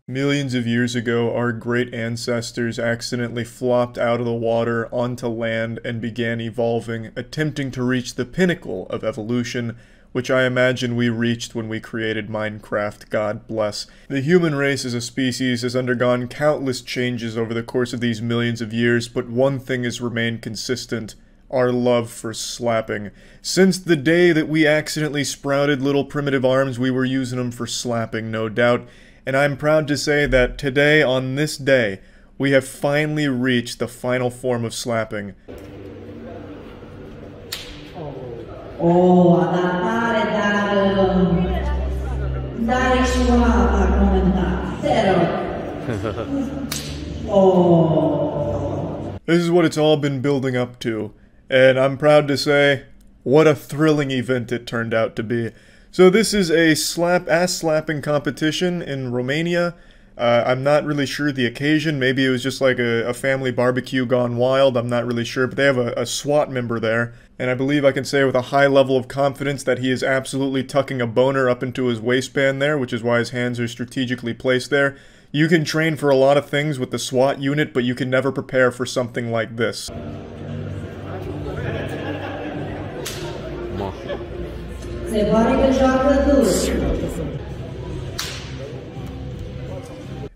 [SPEAKER 1] Millions of years ago, our great ancestors accidentally flopped out of the water onto land and began evolving, attempting to reach the pinnacle of evolution, which I imagine we reached when we created Minecraft, God bless. The human race as a species has undergone countless changes over the course of these millions of years, but one thing has remained consistent: our love for slapping. Since the day that we accidentally sprouted little primitive arms, we were using them for slapping, no doubt. And I'm proud to say that today, on this day, we have finally reached the final form of slapping.
[SPEAKER 11] Oh, dare scivolata come zero. Oh.
[SPEAKER 1] This is what it's all been building up to, and I'm proud to say, what a thrilling event it turned out to be. So this is a ass-slapping competition in Romania. I'm not really sure the occasion. Maybe it was just like a family barbecue gone wild. I'm not really sure, but they have a SWAT member there. And I believe I can say with a high level of confidence that he is absolutely tucking a boner up into his waistband there, which is why his hands are strategically placed there. You can train for a lot of things with the SWAT unit, but you can never prepare for something like this.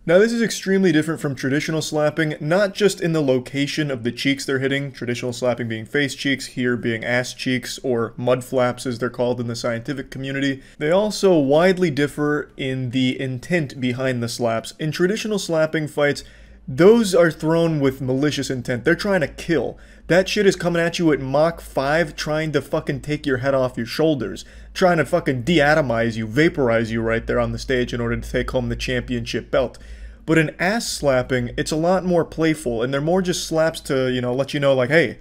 [SPEAKER 1] Now this is extremely different from traditional slapping, not just in the location of the cheeks they're hitting, traditional slapping being face cheeks, here being ass cheeks, or mud flaps as they're called in the scientific community. They also widely differ in the intent behind the slaps. In traditional slapping fights, those are thrown with malicious intent. They're trying to kill. That shit is coming at you at Mach 5, trying to fucking take your head off your shoulders. Trying to fucking deatomize you, vaporize you right there on the stage in order to take home the championship belt. But in ass slapping, it's a lot more playful, and they're more just slaps to, you know, let you know like, hey,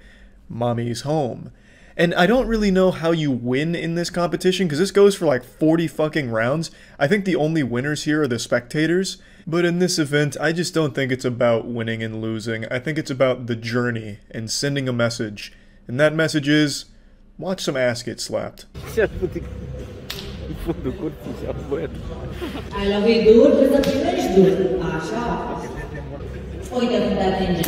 [SPEAKER 1] mommy's home. And I don't really know how you win in this competition, because this goes for like 40 fucking rounds. I think the only winners here are the spectators. But in this event, I just don't think it's about winning and losing. I think it's about the journey and sending a message. And that message is, watch some ass get slapped.
[SPEAKER 11] I love you, dude, with a finish, dude. Așa. Uite-te de atinge.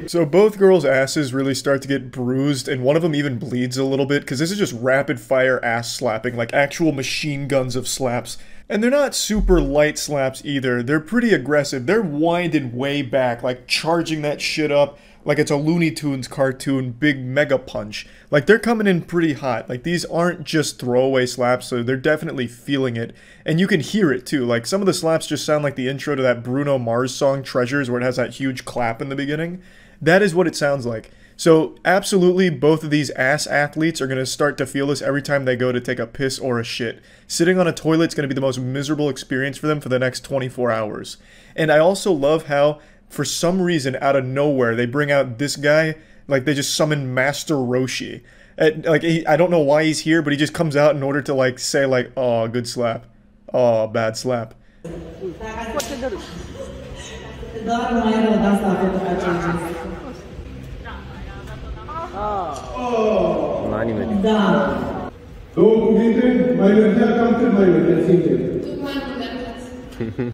[SPEAKER 1] So both girls' asses really start to get bruised, and one of them even bleeds a little bit, because this is just rapid-fire ass slapping, like actual machine guns of slaps. And they're not super light slaps either. They're pretty aggressive. They're winded way back, like charging that shit up like it's a Looney Tunes cartoon big mega punch. Like, they're coming in pretty hot. Like, these aren't just throwaway slaps, so they're definitely feeling it. And you can hear it too. Like, some of the slaps just sound like the intro to that Bruno Mars song Treasures, where it has that huge clap in the beginning. That is what it sounds like. So absolutely both of these ass athletes are going to start to feel this every time they go to take a piss or a shit. Sitting on a toilet is going to be the most miserable experience for them for the next 24 hours. And I also love how, for some reason, out of nowhere, they bring out this guy, like they just summon Master Roshi. I don't know why he's here, but he just comes out in order to like say like, oh, good slap. Oh, bad slap.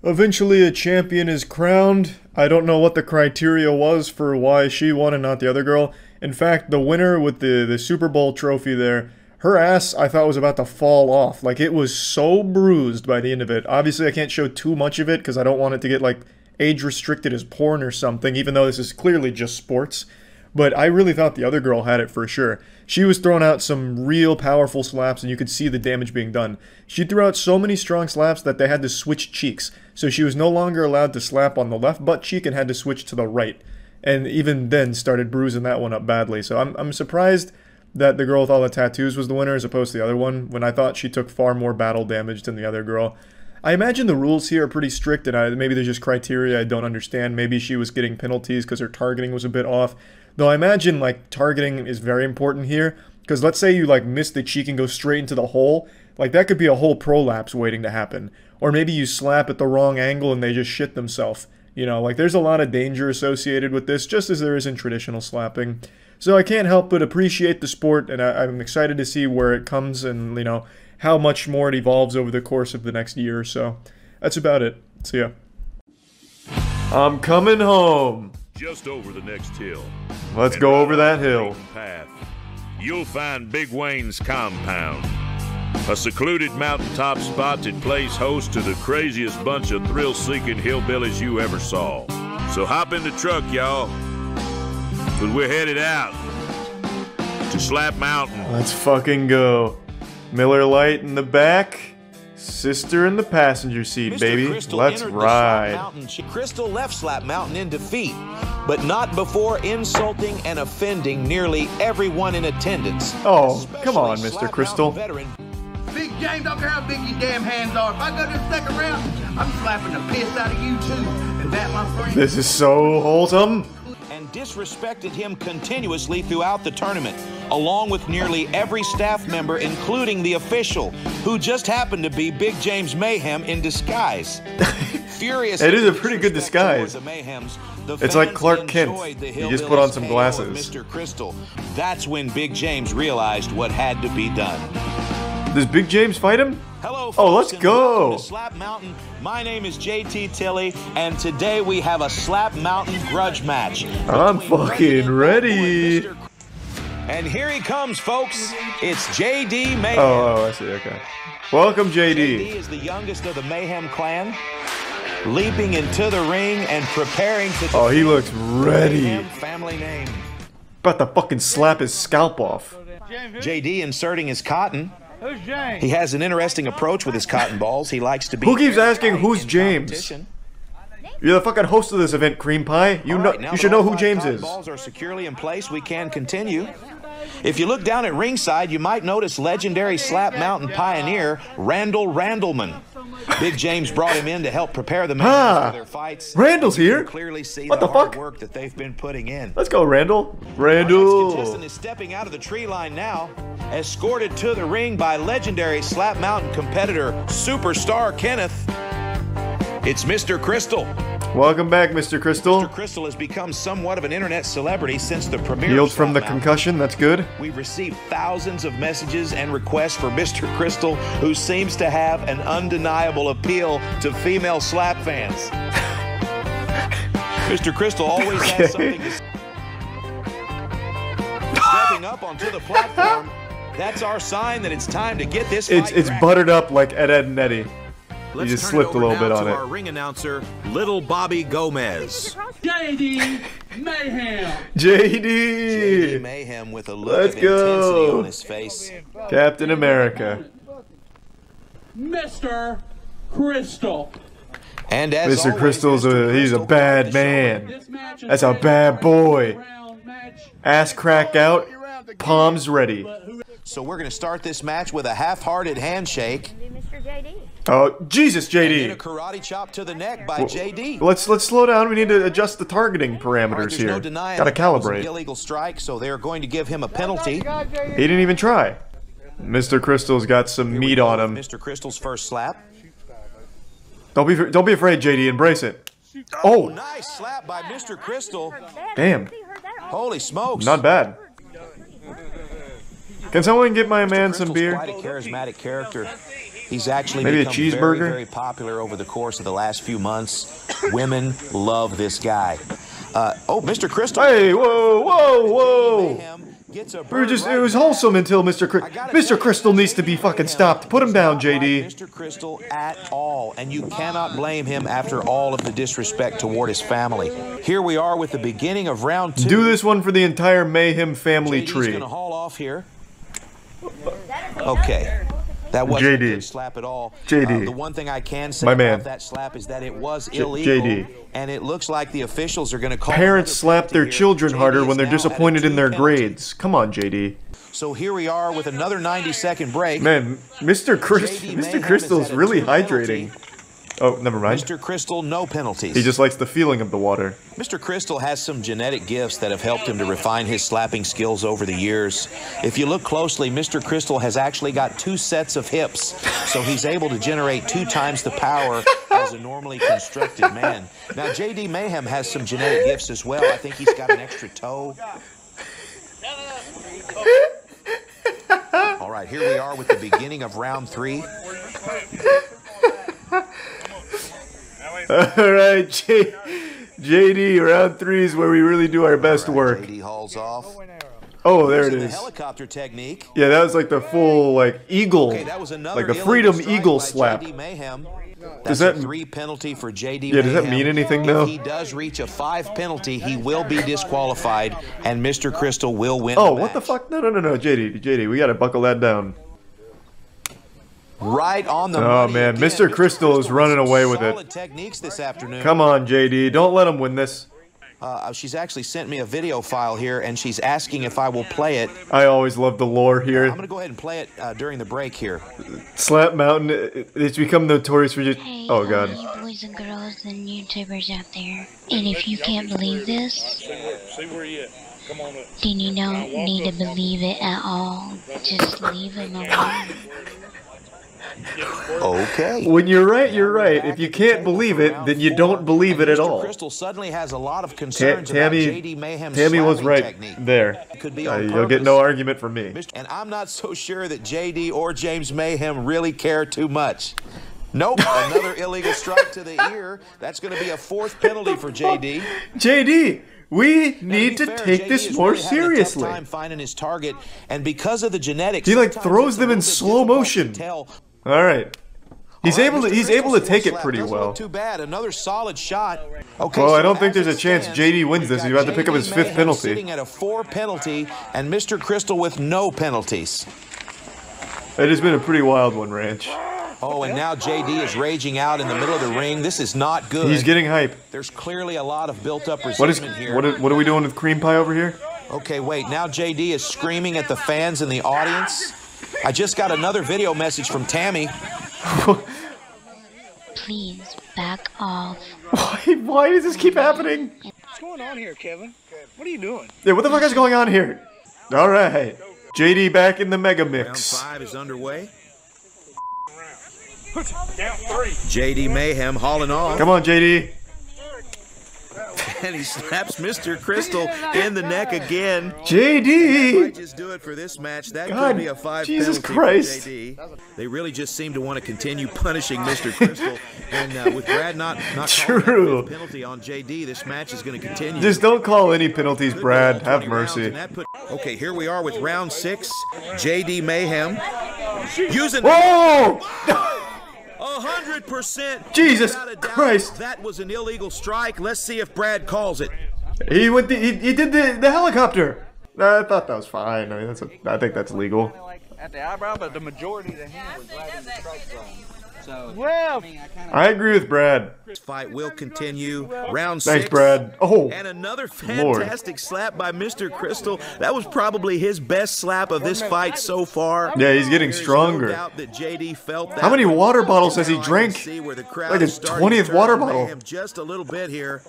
[SPEAKER 1] Eventually a champion is crowned. I don't know what the criteria was for why she won and not the other girl. In fact, the winner with the Super Bowl trophy there Her ass, I thought, was about to fall off. Like, it was so bruised by the end of it. Obviously, I can't show too much of it because I don't want it to get, like, age-restricted as porn or something, even though this is clearly just sports. But I really thought the other girl had it for sure. She was throwing out some real powerful slaps, and you could see the damage being done. She threw out so many strong slaps that they had to switch cheeks. So she was no longer allowed to slap on the left butt cheek and had to switch to the right. And even then started bruising that one up badly. So I'm surprised that the girl with all the tattoos was the winner as opposed to the other one, when I thought she took far more battle damage than the other girl. I imagine the rules here are pretty strict, and maybe there's just criteria I don't understand. Maybe she was getting penalties because her targeting was a bit off. Though I imagine, like, targeting is very important here, because let's say you, like, miss the cheek and go straight into the hole. Like, that could be a whole prolapse waiting to happen. Or maybe you slap at the wrong angle and they just shit themselves. You know, like, there's a lot of danger associated with this, just as there is in traditional slapping. So I can't help but appreciate the sport, and I'm excited to see where it comes and, you know, how much more it evolves over the course of the next year or so. That's about it. See ya. I'm coming home.
[SPEAKER 12] Just over the next hill.
[SPEAKER 1] Let's go over that hill.
[SPEAKER 12] Path, you'll find Big Wayne's compound. A secluded mountaintop spot that plays host to the craziest bunch of thrill-seeking hillbillies you ever saw. So hop in the truck, y'all. Because we're headed out to Slap Mountain.
[SPEAKER 1] Let's fucking go. Miller Lite in the back, sister in the passenger seat,
[SPEAKER 3] Mr.
[SPEAKER 1] baby.
[SPEAKER 3] Crystal
[SPEAKER 1] Let's
[SPEAKER 3] entered
[SPEAKER 1] ride.
[SPEAKER 3] The Slap Mountain. Crystal left Slap Mountain in defeat, but not before insulting and offending nearly everyone in attendance.
[SPEAKER 1] Oh, come on, Mr. Crystal.
[SPEAKER 2] Big James, I don't care how big your damn hands are. If I go to the second round, I'm slapping the piss out of you too. And that, my friend.
[SPEAKER 1] This is so wholesome.
[SPEAKER 3] And disrespected him continuously throughout the tournament, along with nearly every staff member, including the official, who just happened to be Big James Mayhem in disguise. Furious.
[SPEAKER 1] It is a pretty good disguise. It's like Clark Kent. He just put on some glasses.
[SPEAKER 3] Mr. Crystal. That's when Big James realized what had to be done.
[SPEAKER 1] Does Big James fight him?
[SPEAKER 3] Hello,
[SPEAKER 1] oh, let's go.
[SPEAKER 3] To Slap Mountain. My name is JT Tilley, and today we have a Slap Mountain grudge match.
[SPEAKER 1] I'm fucking ready.
[SPEAKER 3] And here he comes, folks. It's JD Mayhem.
[SPEAKER 1] Oh, I see. Okay. Welcome, JD.
[SPEAKER 3] JD is the youngest of the Mayhem clan, leaping into the ring and preparing to.
[SPEAKER 1] Oh, he looks ready.
[SPEAKER 3] Mayhem family name.
[SPEAKER 1] About to fucking slap his scalp off.
[SPEAKER 3] JD inserting his cotton.
[SPEAKER 7] Who's James?
[SPEAKER 3] He has an interesting approach with his cotton balls. He likes to be.
[SPEAKER 1] Who keeps asking who's James? You're the fucking host of this event, Cream Pie. You know, you should know who James is.
[SPEAKER 3] Balls are securely in place. We can continue. If you look down at ringside, you might notice legendary Slap Mountain pioneer Randall Randleman. Big James brought him in to help prepare the men for their fights.
[SPEAKER 1] Randall's here.
[SPEAKER 3] Clearly see
[SPEAKER 1] what the
[SPEAKER 3] hard
[SPEAKER 1] fuck?
[SPEAKER 3] Work that they've been putting in.
[SPEAKER 1] Let's go, Randall. Randall.
[SPEAKER 3] Our next contestant is stepping out of the tree line now, escorted to the ring by legendary Slap Mountain competitor Superstar Kenneth. It's Mr. Crystal.
[SPEAKER 1] Welcome back, Mr. Crystal.
[SPEAKER 3] Mr. Crystal has become somewhat of an internet celebrity since the premiere.
[SPEAKER 1] Healed from the concussion, that's good.
[SPEAKER 3] We've received thousands of messages and requests for Mr. Crystal, who seems to have an undeniable appeal to female slap fans. Mr. Crystal always has something to say. Stepping up onto the platform, that's our sign that it's time to get this fight
[SPEAKER 1] It's buttered up like Ed, Ed and Eddie.
[SPEAKER 3] Let's
[SPEAKER 1] you just
[SPEAKER 3] turn
[SPEAKER 1] slipped a little bit on
[SPEAKER 3] to
[SPEAKER 1] it.
[SPEAKER 3] Our ring announcer, Little Bobby Gomez.
[SPEAKER 2] JD Mayhem.
[SPEAKER 1] JD
[SPEAKER 3] Mayhem with a look of intensity on his face.
[SPEAKER 1] Captain America.
[SPEAKER 2] Mr. Crystal.
[SPEAKER 3] And as
[SPEAKER 1] Mr. Crystal's he's a bad man. That's a bad boy. Ass crack out, palms ready.
[SPEAKER 3] So we're going to start this match with a half-hearted handshake.
[SPEAKER 1] Oh, Jesus, JD.
[SPEAKER 3] And a karate chop to the neck by JD.
[SPEAKER 1] Let's slow down. We need to adjust the targeting parameters
[SPEAKER 3] There's
[SPEAKER 1] here.
[SPEAKER 3] no denying
[SPEAKER 1] Gotta
[SPEAKER 3] that was an
[SPEAKER 1] calibrate.
[SPEAKER 3] illegal strike, so they're going to give him a penalty.
[SPEAKER 1] He didn't even try. Mr. Crystal's got some meat on him.
[SPEAKER 3] Mr. Crystal's first slap.
[SPEAKER 1] Don't be afraid, JD. Embrace it. Oh,
[SPEAKER 3] Nice slap by Mr. Crystal.
[SPEAKER 1] damn.
[SPEAKER 3] Holy smokes.
[SPEAKER 1] Not bad. Can someone get my man some
[SPEAKER 3] Crystal's
[SPEAKER 1] beer?
[SPEAKER 3] Quite a charismatic character. He's actually
[SPEAKER 1] Maybe a
[SPEAKER 3] become
[SPEAKER 1] cheeseburger?
[SPEAKER 3] very, very popular over the course of the last few months. Women love this guy. Oh, Mr. Crystal.
[SPEAKER 1] Hey, whoa, whoa, whoa. It was wholesome until Mr. Crystal needs to be fucking stopped. Put him down, JD.
[SPEAKER 3] Mr. Crystal at all, and you cannot blame him after all of the disrespect toward his family. Here we are with the beginning of round 2.
[SPEAKER 1] Do this one for the entire Mayhem family
[SPEAKER 3] JD's
[SPEAKER 1] tree.
[SPEAKER 3] gonna haul off here. Okay. That wasn't a good slap at all.
[SPEAKER 1] JD.
[SPEAKER 3] The one thing I can say about that slap is that it was illegal.
[SPEAKER 1] JD.
[SPEAKER 3] And it looks like the officials are going to call.
[SPEAKER 1] Parents slap their children harder when they're disappointed in their grades. Come on, JD.
[SPEAKER 3] So here we are with another 90-second break.
[SPEAKER 1] Man, Mr. Crystal's really hydrating. Oh, never mind.
[SPEAKER 3] Mr. Crystal, no penalties.
[SPEAKER 1] He just likes the feeling of the water.
[SPEAKER 3] Mr. Crystal has some genetic gifts that have helped him to refine his slapping skills over the years. If you look closely, Mr. Crystal has actually got 2 sets of hips, so he's able to generate 2 times the power as a normally constructed man. Now, JD Mayhem has some genetic gifts as well. I think he's got an extra toe. All right, here we are with the beginning of round 3.
[SPEAKER 1] Alright, JD, round 3 is where we really do our best work.
[SPEAKER 3] JD hauls off.
[SPEAKER 1] Oh, there it is.
[SPEAKER 3] The helicopter technique.
[SPEAKER 1] Yeah, that was like the full, like, eagle.
[SPEAKER 3] Okay, that was another
[SPEAKER 1] like the Freedom Eagle slap.
[SPEAKER 3] JD Mayhem.
[SPEAKER 1] Does
[SPEAKER 3] That's
[SPEAKER 1] that
[SPEAKER 3] a 3 penalty for JD
[SPEAKER 1] Yeah, does that mean anything, though?
[SPEAKER 3] If he does reach a 5 penalty, he will be disqualified, and Mr. Crystal will win
[SPEAKER 1] Oh,
[SPEAKER 3] the
[SPEAKER 1] what the
[SPEAKER 3] match.
[SPEAKER 1] fuck? No, JD, we gotta buckle that down.
[SPEAKER 3] Right on the
[SPEAKER 1] Oh, man,
[SPEAKER 3] again.
[SPEAKER 1] Mr. Crystal is running away with it.
[SPEAKER 3] Solid techniques this afternoon.
[SPEAKER 1] Come on, JD, don't let him win this.
[SPEAKER 3] She's actually sent me a video file here, and she's asking if I will play it.
[SPEAKER 1] I always love the lore here.
[SPEAKER 3] I'm going to go ahead and play it during the break here.
[SPEAKER 1] Slap Mountain, it's become notorious for just...
[SPEAKER 13] Hey,
[SPEAKER 1] oh, God.
[SPEAKER 13] all you boys and girls and YouTubers out there, and if you can't believe this,
[SPEAKER 9] See where you at. Come on up.
[SPEAKER 13] then you don't need to believe it at all. Just leave him alone.
[SPEAKER 3] Okay.
[SPEAKER 1] When you're right, you're right. If you can't believe it, then you don't believe it at all.
[SPEAKER 3] Crystal suddenly has a lot of concerns about JD Mayhem's
[SPEAKER 1] Tammy was
[SPEAKER 3] slapping
[SPEAKER 1] right
[SPEAKER 3] technique.
[SPEAKER 1] there.
[SPEAKER 3] Could be on
[SPEAKER 1] You'll get no argument from me.
[SPEAKER 3] And I'm not so sure that JD or James Mayhem really care too much. Nope, another illegal strike to the ear. That's going to be a 4th penalty for JD.
[SPEAKER 1] JD, we need to take this more seriously.
[SPEAKER 3] Time finding his target, and because of the genetics,
[SPEAKER 1] He like throws them in slow motion. All right. He's able to take it pretty well.
[SPEAKER 3] Too bad. Another solid shot. Okay.
[SPEAKER 1] Well,
[SPEAKER 3] so
[SPEAKER 1] I don't think
[SPEAKER 3] as
[SPEAKER 1] there's a
[SPEAKER 3] it
[SPEAKER 1] chance
[SPEAKER 3] stands,
[SPEAKER 1] JD wins this. He's about to pick up his 5th
[SPEAKER 3] Mayhem
[SPEAKER 1] penalty.
[SPEAKER 3] Sitting at a 4 penalty, and Mr. Crystal with no penalties.
[SPEAKER 1] It has been a pretty wild one, Ranch.
[SPEAKER 3] Oh, and now JD is raging out in the middle of the ring. This is not good.
[SPEAKER 1] He's getting hype.
[SPEAKER 3] There's clearly a lot of built-up
[SPEAKER 1] What
[SPEAKER 3] resentment here.
[SPEAKER 1] are we doing with cream pie over here?
[SPEAKER 3] Okay, wait. Now JD is screaming at the fans in the audience. I just got another video message from Tammy.
[SPEAKER 13] Please back off.
[SPEAKER 1] Why does this keep happening?
[SPEAKER 10] What's going on here, Kevin? What are you doing?
[SPEAKER 1] Yeah, what the fuck is going on here? All right. JD back in the mega mix.
[SPEAKER 3] Round 5 is underway.
[SPEAKER 9] Count 3.
[SPEAKER 3] JD Mayhem hauling off.
[SPEAKER 1] Come on, JD.
[SPEAKER 3] And he slaps Mr. Crystal in the neck again.
[SPEAKER 1] JD!
[SPEAKER 3] Might just do it for this match. That
[SPEAKER 1] God,
[SPEAKER 3] could be a 5
[SPEAKER 1] Jesus
[SPEAKER 3] penalty
[SPEAKER 1] Christ.
[SPEAKER 3] for JD. They really just seem to want to continue punishing Mr. Crystal. And with Brad not calling that penalty on JD, this match is going to continue.
[SPEAKER 1] Just don't call any penalties, Brad. Have mercy.
[SPEAKER 3] Okay, here we are with round 6. JD Mayhem using...
[SPEAKER 1] Whoa!
[SPEAKER 3] 100%.
[SPEAKER 1] Jesus
[SPEAKER 3] without a doubt,
[SPEAKER 1] Christ.
[SPEAKER 3] That was an illegal strike. Let's see if Brad calls it.
[SPEAKER 1] He went. He did the helicopter. I thought that was fine. I mean, I think that's legal.
[SPEAKER 10] At the eyebrow, but the majority of the hand was right in the strike zone. So,
[SPEAKER 6] well,
[SPEAKER 1] I agree with Brad.
[SPEAKER 3] This fight will continue. Round 6.
[SPEAKER 1] Thanks, Brad. Oh,
[SPEAKER 3] and another fantastic slap by Mr. Crystal. That was probably his best slap of this fight so far.
[SPEAKER 1] Yeah, he's getting stronger.
[SPEAKER 3] No doubt that JD felt that.
[SPEAKER 1] How many water bottles has he drank? Like his 20th water bottle.
[SPEAKER 3] Just a little bit here.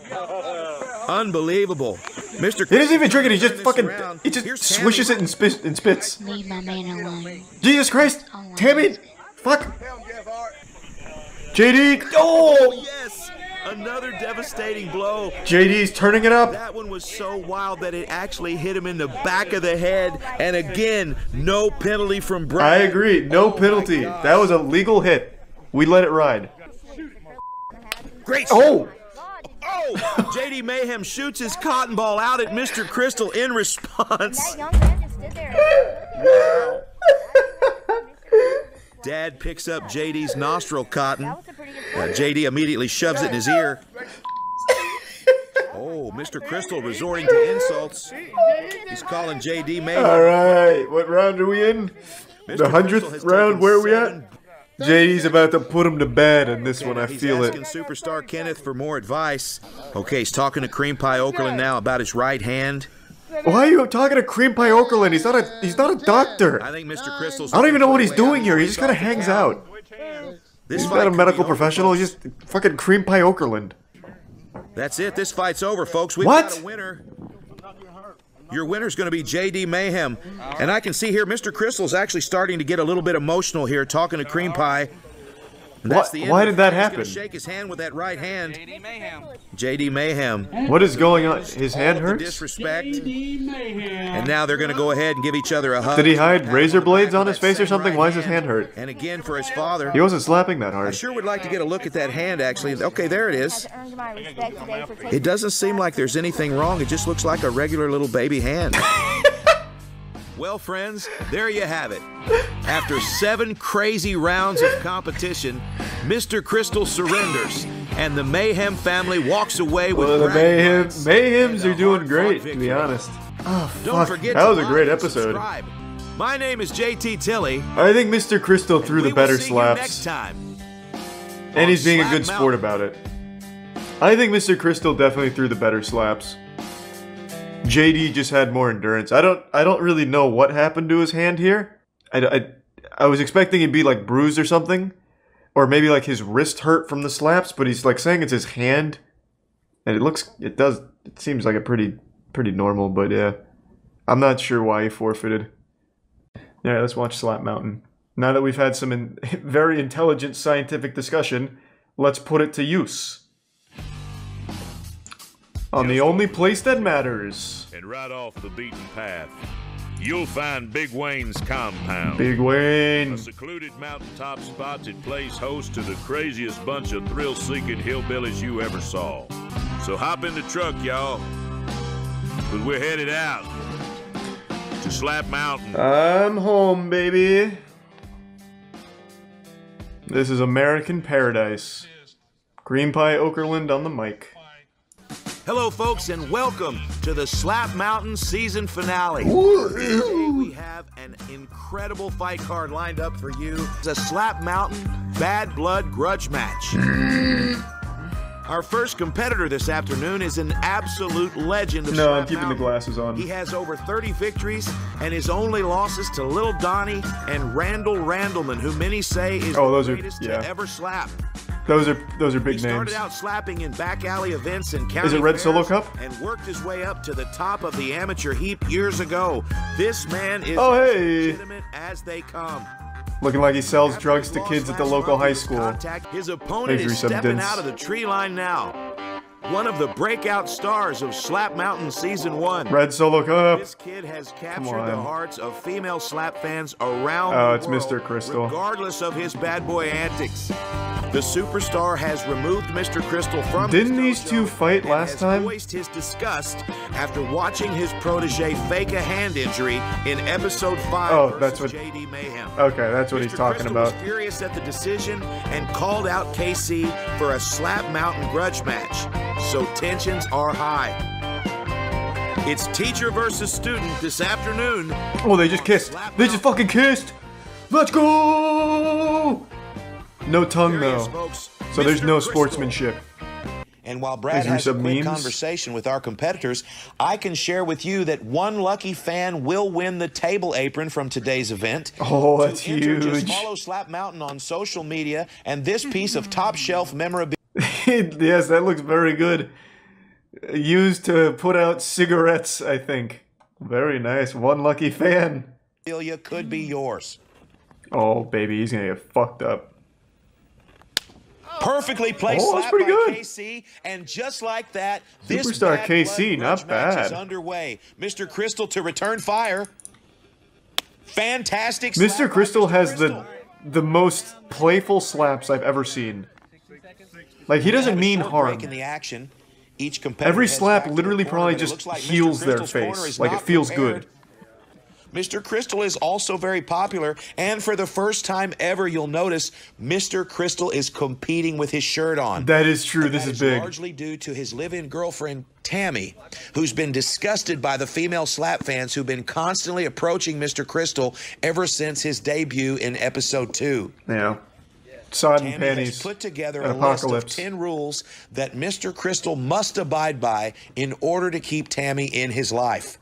[SPEAKER 3] Unbelievable. Mr.
[SPEAKER 1] He doesn't even drink it. He just fucking. He just swishes it and spits.
[SPEAKER 13] Leave my man alone.
[SPEAKER 1] Jesus Christ, Tammy, fuck. JD, oh
[SPEAKER 3] yes, another devastating blow.
[SPEAKER 1] JD's turning it up.
[SPEAKER 3] That one was so wild that it actually hit him in the back of the head. And again, no penalty from Brad.
[SPEAKER 1] I agree, no penalty. That was a legal hit. We let it ride.
[SPEAKER 3] Great.
[SPEAKER 1] Oh.
[SPEAKER 3] JD Mayhem shoots his cotton ball out at Mr. Crystal in response.
[SPEAKER 8] Dad picks up JD's nostril cotton. JD immediately shoves it in his ear. Oh, Mr. Crystal resorting to insults. He's calling JD mayhem.
[SPEAKER 1] All right, what round are we in? The 100th round, where are we at? JD's about to put him to bed in this one, I feel it.
[SPEAKER 8] He's asking Superstar Kenneth for more advice. Okay, he's talking to Cream Pie Okerlund now about his right hand.
[SPEAKER 1] Why are you talking to Cream Pie Okerlund? He's not a doctor.
[SPEAKER 8] I think Mr. Crystal's...
[SPEAKER 1] I don't even know what he's doing here. He just kind of hangs out. He's not a medical professional. He's just fucking Cream Pie Okerlund.
[SPEAKER 8] That's it. This fight's over, folks. We've got a winner. Your winner's going to be JD Mayhem. And I can see here Mr. Crystal's actually starting to get a little bit emotional here, talking to Cream Pie.
[SPEAKER 1] Why did that happen?
[SPEAKER 8] He's going to shake his hand with that right hand. JD Mayhem.
[SPEAKER 1] What is going on? His hand hurts?
[SPEAKER 8] Disrespect. And now they're going to go ahead and give each other a hug.
[SPEAKER 1] Did he hide razor blades on his face or something? Why does his hand hurt?
[SPEAKER 8] And again for his father.
[SPEAKER 1] He wasn't slapping that
[SPEAKER 8] I
[SPEAKER 1] hard.
[SPEAKER 8] sure would like to get a look at that hand, actually. Okay, there it is. It doesn't seem like there's anything wrong. It just looks like a regular little baby hand. Well, friends, there you have it. After 7 crazy rounds of competition, Mr. Crystal surrenders, and the Mayhem family walks away with
[SPEAKER 1] the Mayhems are doing great, to be honest. Oh, fuck. That was a great episode.
[SPEAKER 8] Subscribe. My name is JT Tilley.
[SPEAKER 1] I think Mr. Crystal threw the better slaps.
[SPEAKER 8] Next time.
[SPEAKER 1] And he's being a good sport about it. I think Mr. Crystal definitely threw the better slaps. JD just had more endurance. I don't really know what happened to his hand here. I was expecting he'd be like bruised or something, or maybe like his wrist hurt from the slaps. But he's like saying it's his hand, and it seems like a pretty normal. But yeah, I'm not sure why he forfeited. Yeah, let's watch Slap Mountain. Now that we've had some very intelligent scientific discussion, let's put it to use. On the only place that matters.
[SPEAKER 12] And right off the beaten path, you'll find Big Wayne's compound.
[SPEAKER 1] Big Wayne.
[SPEAKER 12] A secluded mountaintop spot that plays host to the craziest bunch of thrill-seeking hillbillies you ever saw. So hop in the truck, y'all, because we're headed out to Slap Mountain.
[SPEAKER 1] I'm home, baby. This is American Paradise. Cream Pie Okerlund on the mic.
[SPEAKER 8] Hello, folks, and welcome to the Slap Mountain season finale. Today we have an incredible fight card lined up for you. It's a Slap Mountain Bad Blood Grudge match. Our first competitor this afternoon is an absolute legend of Slap
[SPEAKER 1] I'm keeping
[SPEAKER 8] Mountain.
[SPEAKER 1] the glasses on.
[SPEAKER 8] He has over 30 victories, and his only losses to Little Donnie and Randall Randleman, who many say is the greatest to ever slap.
[SPEAKER 1] Those are big names.
[SPEAKER 8] He started out slapping in back alley events and county
[SPEAKER 1] Is it Red
[SPEAKER 8] fairs
[SPEAKER 1] Solo Cup?
[SPEAKER 8] and worked his way up to the top of the amateur heap years ago. This man is
[SPEAKER 1] as
[SPEAKER 8] legitimate as they come.
[SPEAKER 1] Looking like he sells drugs to kids at the local high school.
[SPEAKER 8] His opponent is stepping out of the tree line now. One of the breakout stars of Slap Mountain Season 1.
[SPEAKER 1] Red Solo Cup.
[SPEAKER 8] This kid has captured the hearts of female slap fans around the
[SPEAKER 1] it's
[SPEAKER 8] world,
[SPEAKER 1] Mr. Crystal.
[SPEAKER 8] regardless of his bad boy antics. The superstar has removed Mr. Crystal from
[SPEAKER 1] Didn't these two fight last time?
[SPEAKER 8] Voiced his disgust after watching his protege fake a hand injury in episode 5
[SPEAKER 1] that's what
[SPEAKER 8] JD Mayhem.
[SPEAKER 1] Okay, that's what he's talking
[SPEAKER 8] Crystal
[SPEAKER 1] about.
[SPEAKER 8] was furious at the decision and called out KC for a Slap Mountain grudge match. So tensions are high. It's teacher versus student this afternoon.
[SPEAKER 1] Oh, they just kissed. They just fucking kissed. Let's go! No tongue though, so there's no sportsmanship.
[SPEAKER 8] And while Brad has a quick conversation with our competitors, I can share with you that one lucky fan will win the table apron from today's event.
[SPEAKER 1] Oh, that's
[SPEAKER 8] huge. Just
[SPEAKER 1] huge.
[SPEAKER 8] follow Slap Mountain on social media, and this piece of top shelf memorabilia.
[SPEAKER 1] Yes, that looks very good. Used to put out cigarettes, I think. Very nice. One lucky fan.
[SPEAKER 8] Could be yours.
[SPEAKER 1] Oh, baby, he's gonna get fucked up.
[SPEAKER 8] Perfectly placed
[SPEAKER 1] that's
[SPEAKER 8] slap
[SPEAKER 1] pretty
[SPEAKER 8] by
[SPEAKER 1] good.
[SPEAKER 8] KC, and just like that, this
[SPEAKER 1] Superstar
[SPEAKER 8] Bad
[SPEAKER 1] KC,
[SPEAKER 8] Blood
[SPEAKER 1] not
[SPEAKER 8] grudge match is
[SPEAKER 1] bad.
[SPEAKER 8] underway. Mr. Crystal to return fire. Fantastic.
[SPEAKER 1] Mr. Crystal has the most playful slaps I've ever seen. Like, he doesn't mean harm.
[SPEAKER 8] In the action, each competitor
[SPEAKER 1] Every
[SPEAKER 8] heads
[SPEAKER 1] slap
[SPEAKER 8] back to
[SPEAKER 1] literally
[SPEAKER 8] the
[SPEAKER 1] probably
[SPEAKER 8] corner, but it
[SPEAKER 1] just
[SPEAKER 8] looks like Mr.
[SPEAKER 1] heals their
[SPEAKER 8] Crystal's corner
[SPEAKER 1] face.
[SPEAKER 8] is
[SPEAKER 1] Like, it
[SPEAKER 8] not
[SPEAKER 1] feels
[SPEAKER 8] prepared.
[SPEAKER 1] good.
[SPEAKER 3] Mr. Crystal is also very popular, and for the first time ever, you'll notice Mr. Crystal is competing with his shirt on.
[SPEAKER 1] That is true.
[SPEAKER 3] And
[SPEAKER 1] this
[SPEAKER 3] that
[SPEAKER 1] is big.
[SPEAKER 3] Largely due to his live-in girlfriend, Tammy, who's been disgusted by the female slap fans who've been constantly approaching Mr. Crystal ever since his debut in episode 2.
[SPEAKER 1] Yeah. Sod and
[SPEAKER 3] Tammy
[SPEAKER 1] panties.
[SPEAKER 3] has put together
[SPEAKER 1] An
[SPEAKER 3] a list of
[SPEAKER 1] apocalypse.
[SPEAKER 3] 10 rules that Mr. Crystal must abide by in order to keep Tammy in his life.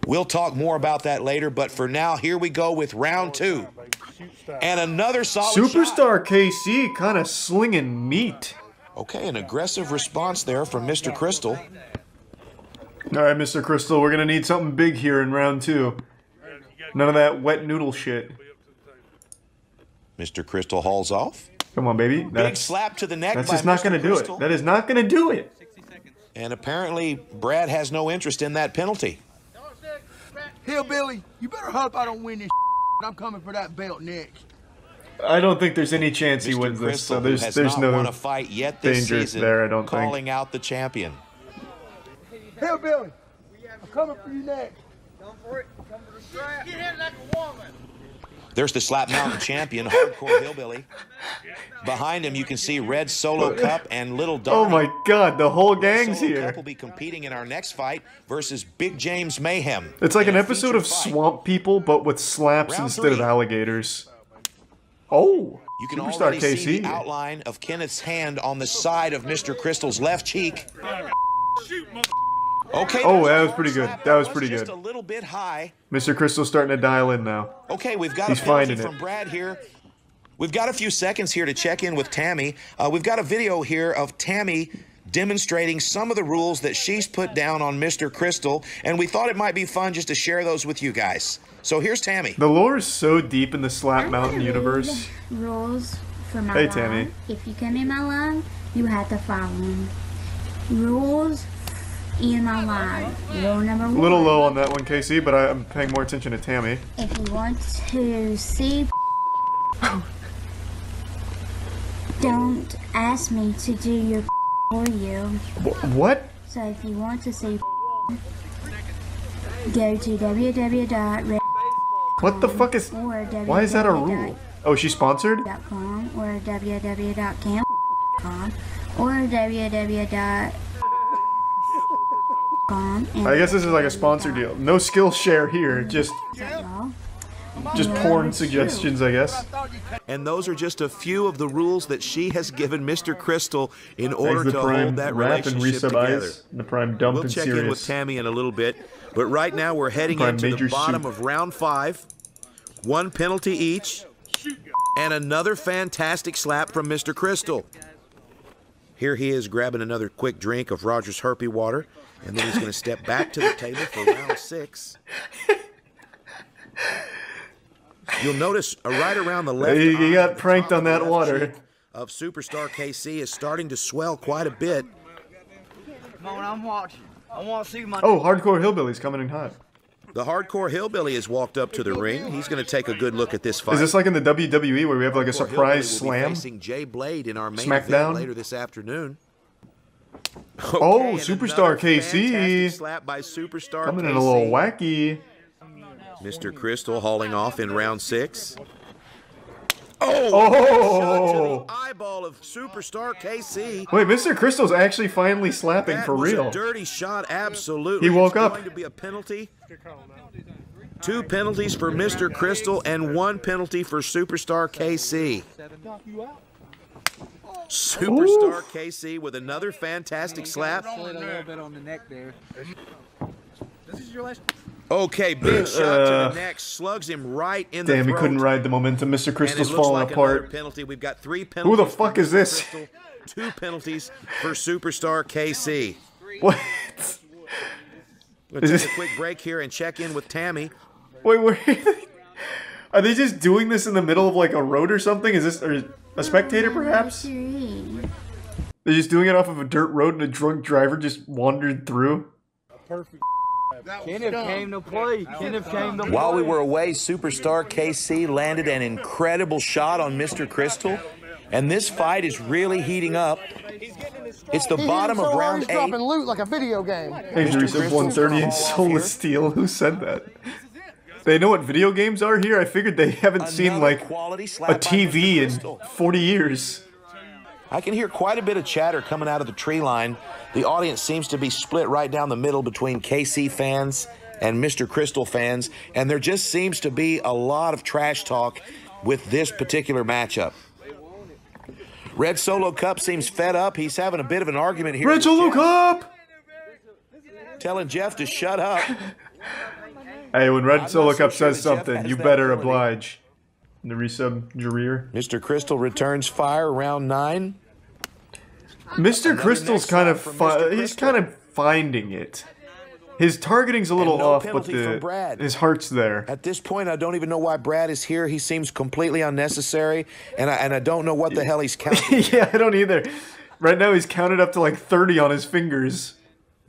[SPEAKER 3] We'll talk more about that later, but for now, here we go with round 2. And another solid
[SPEAKER 1] Superstar KC kind of slinging meat.
[SPEAKER 3] Okay, an aggressive response there from Mr. Crystal.
[SPEAKER 1] All right, Mr. Crystal, we're going to need something big here in round 2. None of that wet noodle shit.
[SPEAKER 3] Mr. Crystal hauls off.
[SPEAKER 1] Come on, baby.
[SPEAKER 3] Big slap to the neck.
[SPEAKER 1] That's
[SPEAKER 3] by
[SPEAKER 1] just not
[SPEAKER 3] Mr.
[SPEAKER 1] going to do
[SPEAKER 3] Crystal.
[SPEAKER 1] it. That is not going to do it.
[SPEAKER 3] And apparently, Brad has no interest in that penalty.
[SPEAKER 2] Hillbilly, you better hope I don't win this. I'm coming for that belt next.
[SPEAKER 1] I don't think there's any chance he wins this, so there's
[SPEAKER 3] not
[SPEAKER 1] no
[SPEAKER 3] won a fight yet this
[SPEAKER 1] danger
[SPEAKER 3] season,
[SPEAKER 1] there, I don't think.
[SPEAKER 3] calling out the champion.
[SPEAKER 2] Hillbilly, I'm coming for you next.
[SPEAKER 10] Come for it. Come for the strap. Get hit like a woman.
[SPEAKER 3] There's the Slap Mountain champion, Hardcore Hillbilly. Behind him, you can see Red Solo Cup and Little Donnie.
[SPEAKER 1] Oh my God, the whole gang's
[SPEAKER 3] Solo
[SPEAKER 1] here.
[SPEAKER 3] Cup will be competing in our next fight versus Big James Mayhem.
[SPEAKER 1] It's like
[SPEAKER 3] in
[SPEAKER 1] an
[SPEAKER 3] a
[SPEAKER 1] episode of
[SPEAKER 3] featured fight.
[SPEAKER 1] Swamp People, but with slaps
[SPEAKER 3] Round
[SPEAKER 1] instead of
[SPEAKER 3] 3.
[SPEAKER 1] alligators. Oh,
[SPEAKER 3] You can
[SPEAKER 1] Superstar
[SPEAKER 3] already see
[SPEAKER 1] KC.
[SPEAKER 3] the outline of Kenneth's hand on the side of Mr. Crystal's left cheek. Okay.
[SPEAKER 1] Oh, that was pretty good. That was pretty
[SPEAKER 3] just
[SPEAKER 1] good.
[SPEAKER 3] a little bit high.
[SPEAKER 1] Mr. Crystal's starting to dial in now.
[SPEAKER 3] Okay, we've got
[SPEAKER 1] He's
[SPEAKER 3] a penalty
[SPEAKER 1] finding
[SPEAKER 3] from
[SPEAKER 1] it.
[SPEAKER 3] Brad here. We've got a few seconds here to check in with Tammy. We've got a video here of Tammy demonstrating some of the rules that she's put down on Mr. Crystal, and we thought it might be fun just to share those with you guys. So here's Tammy.
[SPEAKER 1] The lore is so deep in the Slap Mountain universe.
[SPEAKER 14] Rules for my
[SPEAKER 1] Hey,
[SPEAKER 14] live.
[SPEAKER 1] Tammy.
[SPEAKER 14] If you come in my live, you have to follow them. Rules in my live. Rule number
[SPEAKER 1] A
[SPEAKER 14] 1.
[SPEAKER 1] little low on that one, KC, but I'm paying more attention to Tammy.
[SPEAKER 14] If you want to see, don't ask me to do your for you.
[SPEAKER 1] What?
[SPEAKER 14] So if you want to see, go to www.red.com
[SPEAKER 1] What the fuck is...
[SPEAKER 14] or
[SPEAKER 1] Why is that a rule? Oh, she's sponsored?
[SPEAKER 14] www.com or www.camp.com or www.com.
[SPEAKER 1] I guess this is like a sponsor deal. No skill share here, just porn suggestions, I guess.
[SPEAKER 3] And those are just a few of the rules that she has given Mr. Crystal in order
[SPEAKER 1] Thanks
[SPEAKER 3] to
[SPEAKER 1] the Prime
[SPEAKER 3] hold that
[SPEAKER 1] Rap and
[SPEAKER 3] relationship
[SPEAKER 1] Resub
[SPEAKER 3] together.
[SPEAKER 1] Eyes, and the Prime Dump
[SPEAKER 3] We'll
[SPEAKER 1] and
[SPEAKER 3] check in with
[SPEAKER 1] Serious.
[SPEAKER 3] Tammy in a little bit, but right now we're heading
[SPEAKER 1] Prime
[SPEAKER 3] into the
[SPEAKER 1] Major
[SPEAKER 3] bottom
[SPEAKER 1] Soup.
[SPEAKER 3] of round 5. One penalty each, and another fantastic slap from Mr. Crystal. Here he is grabbing another quick drink of Roger's Herpy water, and then he's going to step back to the table for round 6. You'll notice right around the left
[SPEAKER 1] He
[SPEAKER 3] eye,
[SPEAKER 1] got
[SPEAKER 3] the
[SPEAKER 1] pranked
[SPEAKER 3] top
[SPEAKER 1] on that
[SPEAKER 3] left
[SPEAKER 1] water.
[SPEAKER 3] cheek of Superstar KC is starting to swell quite a bit.
[SPEAKER 10] Come on, I'm watching. I want to see my.
[SPEAKER 1] Oh, Hardcore Hillbilly's coming in hot.
[SPEAKER 3] The Hardcore Hillbilly has walked up to the ring. He's going to take a good look at this fight.
[SPEAKER 1] Is this like in the WWE where we have like a
[SPEAKER 3] Hardcore
[SPEAKER 1] surprise
[SPEAKER 3] Hillbilly will be
[SPEAKER 1] slam?
[SPEAKER 3] facing Jay Blade in our main
[SPEAKER 1] Smackdown?
[SPEAKER 3] event later this afternoon.
[SPEAKER 1] Oh,
[SPEAKER 3] Okay, and
[SPEAKER 1] Superstar
[SPEAKER 3] another fantastic
[SPEAKER 1] KC.
[SPEAKER 3] slap by Superstar
[SPEAKER 1] Coming
[SPEAKER 3] KC.
[SPEAKER 1] in a little wacky.
[SPEAKER 3] Mr. Crystal hauling off in round 6.
[SPEAKER 1] Oh!
[SPEAKER 3] Shot to the eyeball of Superstar KC.
[SPEAKER 1] Wait, Mr. Crystal's actually finally slapping
[SPEAKER 3] That
[SPEAKER 1] for
[SPEAKER 3] was
[SPEAKER 1] real.
[SPEAKER 3] a dirty shot, absolutely.
[SPEAKER 1] He woke
[SPEAKER 3] It's
[SPEAKER 1] up.
[SPEAKER 3] going to be a penalty. 2 penalties for Mr. Crystal and 1 penalty for Superstar KC. Superstar KC with another fantastic slap.
[SPEAKER 10] A little bit on the neck there. This is your last.
[SPEAKER 3] Okay, big shot to the neck, slugs him right in the
[SPEAKER 1] Damn, he
[SPEAKER 3] throat.
[SPEAKER 1] couldn't ride the momentum. Mr.
[SPEAKER 3] And
[SPEAKER 1] Crystal's
[SPEAKER 3] it looks
[SPEAKER 1] falling
[SPEAKER 3] like another
[SPEAKER 1] apart.
[SPEAKER 3] penalty. We've got 3 penalties.
[SPEAKER 1] Who the fuck is this?
[SPEAKER 3] Crystal, 2 penalties for Superstar KC.
[SPEAKER 1] What?
[SPEAKER 3] We'll take a quick break here and check in with Tammy.
[SPEAKER 1] Wait, are they just doing this in the middle of like a road or something? Is this or a spectator perhaps? They're just doing it off of a dirt road and a drunk driver just wandered through?
[SPEAKER 10] Perfect. Kenneth came to play. Kenneth came to play.
[SPEAKER 3] While we were away, Superstar KC landed an incredible shot on Mr. Crystal, and this fight is really heating up. It's the bottom of round 8.
[SPEAKER 10] dropping loot like a video game.
[SPEAKER 1] Hey, Teresa, 130 and Soulless Steel. Who said that? They know what video games are here? I figured they haven't seen, like, a TV in 40 years.
[SPEAKER 3] I can hear quite a bit of chatter coming out of the tree line. The audience seems to be split right down the middle between KC fans and Mr. Crystal fans, and there just seems to be a lot of trash talk with this particular matchup. Red Solo Cup seems fed up. He's having a bit of an argument here.
[SPEAKER 1] Red Solo Cup!
[SPEAKER 3] Telling Jeff to shut up.
[SPEAKER 1] Hey, when Red Solo Cup says something, you better oblige. The resub Jareer.
[SPEAKER 3] Mr. Crystal returns fire, round 9.
[SPEAKER 1] Mr. Crystal's kind of he's kind of finding it. His targeting's a little off, but his heart's there.
[SPEAKER 3] At this point, I don't even know why Brad is here. He seems completely unnecessary, and I don't know what the hell he's counting.
[SPEAKER 1] Yeah, I don't either. Right now, he's counted up to like 30 on his fingers.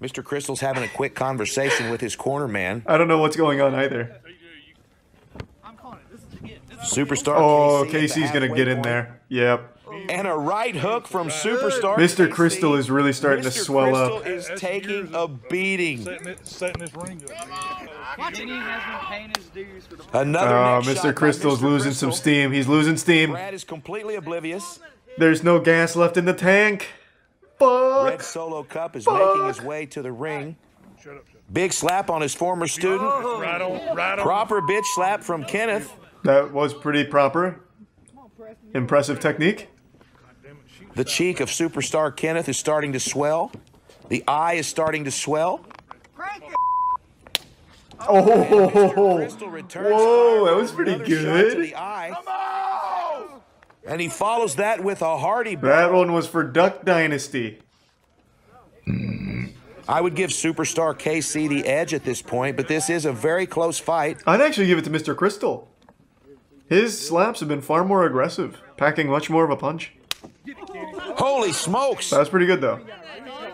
[SPEAKER 3] Mr. Crystal's having a quick conversation with his corner man.
[SPEAKER 1] I don't know what's going on either.
[SPEAKER 3] Superstar
[SPEAKER 1] KC's gonna get in there. Yep.
[SPEAKER 3] And a right hook from Superstar
[SPEAKER 1] Mr.
[SPEAKER 3] KC.
[SPEAKER 1] Crystal is really starting to swell up.
[SPEAKER 3] Mr. Crystal is taking a beating.
[SPEAKER 9] Setting his ring up.
[SPEAKER 1] Mr. Crystal's losing some steam. He's losing steam.
[SPEAKER 3] Brad is completely oblivious.
[SPEAKER 1] There's no gas left in the tank. Fuck.
[SPEAKER 3] Red Solo Cup is making his way to the ring. Big slap on his former student.
[SPEAKER 9] Right on.
[SPEAKER 3] Proper bitch slap from Kenneth.
[SPEAKER 1] That was pretty proper. Impressive technique.
[SPEAKER 3] The cheek of Superstar Kenneth is starting to swell. The eye is starting to swell.
[SPEAKER 1] Oh, whoa, that was pretty good.
[SPEAKER 3] And he follows that with a hearty blow.
[SPEAKER 1] That one was for Duck Dynasty.
[SPEAKER 3] I would give Superstar KC the edge at this point, but this is a very close fight.
[SPEAKER 1] I'd actually give it to Mr. Crystal. His slaps have been far more aggressive, packing much more of a punch.
[SPEAKER 3] Holy smokes!
[SPEAKER 1] That was pretty good, though.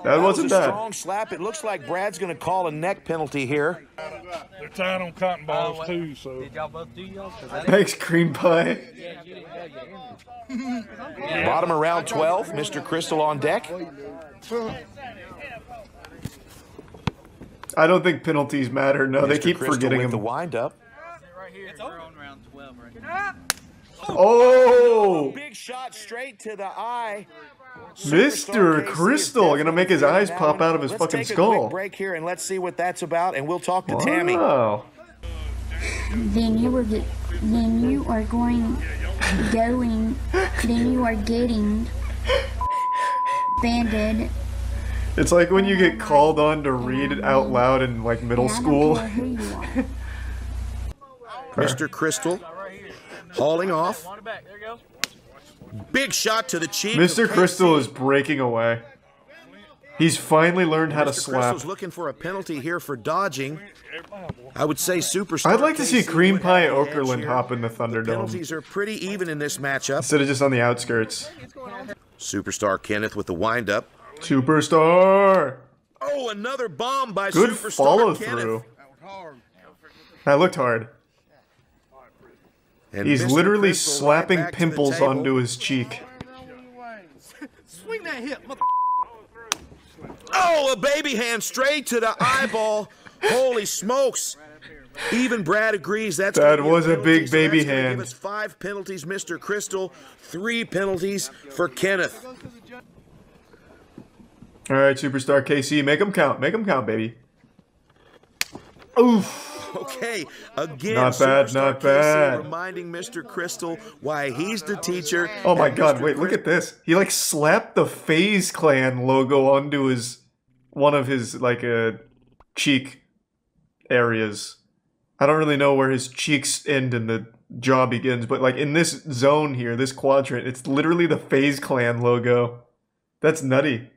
[SPEAKER 1] That wasn't
[SPEAKER 3] was a
[SPEAKER 1] bad.
[SPEAKER 3] Strong slap. It looks like Brad's going to call a neck penalty here.
[SPEAKER 9] They're tied on cotton balls too, so.
[SPEAKER 10] Did y'all both do y'all?
[SPEAKER 1] Thanks, cream pie.
[SPEAKER 3] Bottom of round 12. Mr. Crystal on deck.
[SPEAKER 1] I don't think penalties matter. No, they keep
[SPEAKER 3] Crystal
[SPEAKER 1] forgetting
[SPEAKER 3] with
[SPEAKER 1] him.
[SPEAKER 3] the wind-up.
[SPEAKER 1] Oh!
[SPEAKER 3] Big shot straight to the eye.
[SPEAKER 1] Mr. Crystal gonna make his eyes pop out of his fucking skull.
[SPEAKER 3] Let's take a quick break here and let's see what that's about, and we'll talk to Tammy.
[SPEAKER 1] Wow.
[SPEAKER 14] Then you are getting banded.
[SPEAKER 1] It's like when you get called on to read it out loud in like middle school.
[SPEAKER 3] Mr. Crystal hauling off. Big shot to the cheek.
[SPEAKER 1] Mr. Crystal is breaking away. He's finally learned how to slap.
[SPEAKER 3] Crystal's looking for a penalty here for dodging. I would say Superstar.
[SPEAKER 1] I'd like to see Cream Pie Okerlund hop in the Thunderdome.
[SPEAKER 3] Penalties are pretty even in this matchup.
[SPEAKER 1] Instead of just on the outskirts.
[SPEAKER 3] Superstar Kenneth with the wind-up.
[SPEAKER 1] Superstar!
[SPEAKER 3] Oh, another bomb by
[SPEAKER 1] Good
[SPEAKER 3] Superstar
[SPEAKER 1] follow-through. That looked hard.
[SPEAKER 3] And
[SPEAKER 1] he's
[SPEAKER 3] Mr.
[SPEAKER 1] literally
[SPEAKER 3] Crystal
[SPEAKER 1] slapping
[SPEAKER 3] right
[SPEAKER 1] pimples onto his cheek.
[SPEAKER 10] Swing that hip, mother.
[SPEAKER 3] Oh, a baby hand straight to the eyeball. Holy smokes. Even Brad agrees that
[SPEAKER 1] was a big baby hand.
[SPEAKER 3] Give us 5 penalties, Mr. Crystal. 3 penalties for Kenneth.
[SPEAKER 1] All right, Superstar KC, make them count. Make them count, baby. Oof.
[SPEAKER 3] Okay, again,
[SPEAKER 1] not bad,
[SPEAKER 3] Superstar
[SPEAKER 1] not
[SPEAKER 3] KC
[SPEAKER 1] bad.
[SPEAKER 3] reminding Mr. Crystal why he's the teacher.
[SPEAKER 1] Oh my god, wait, look at this. He like slapped the FaZe Clan logo onto his one of his like cheek areas. I don't really know where his cheeks end and the jaw begins, but like in this zone here, this quadrant, it's literally the FaZe Clan logo. That's nutty.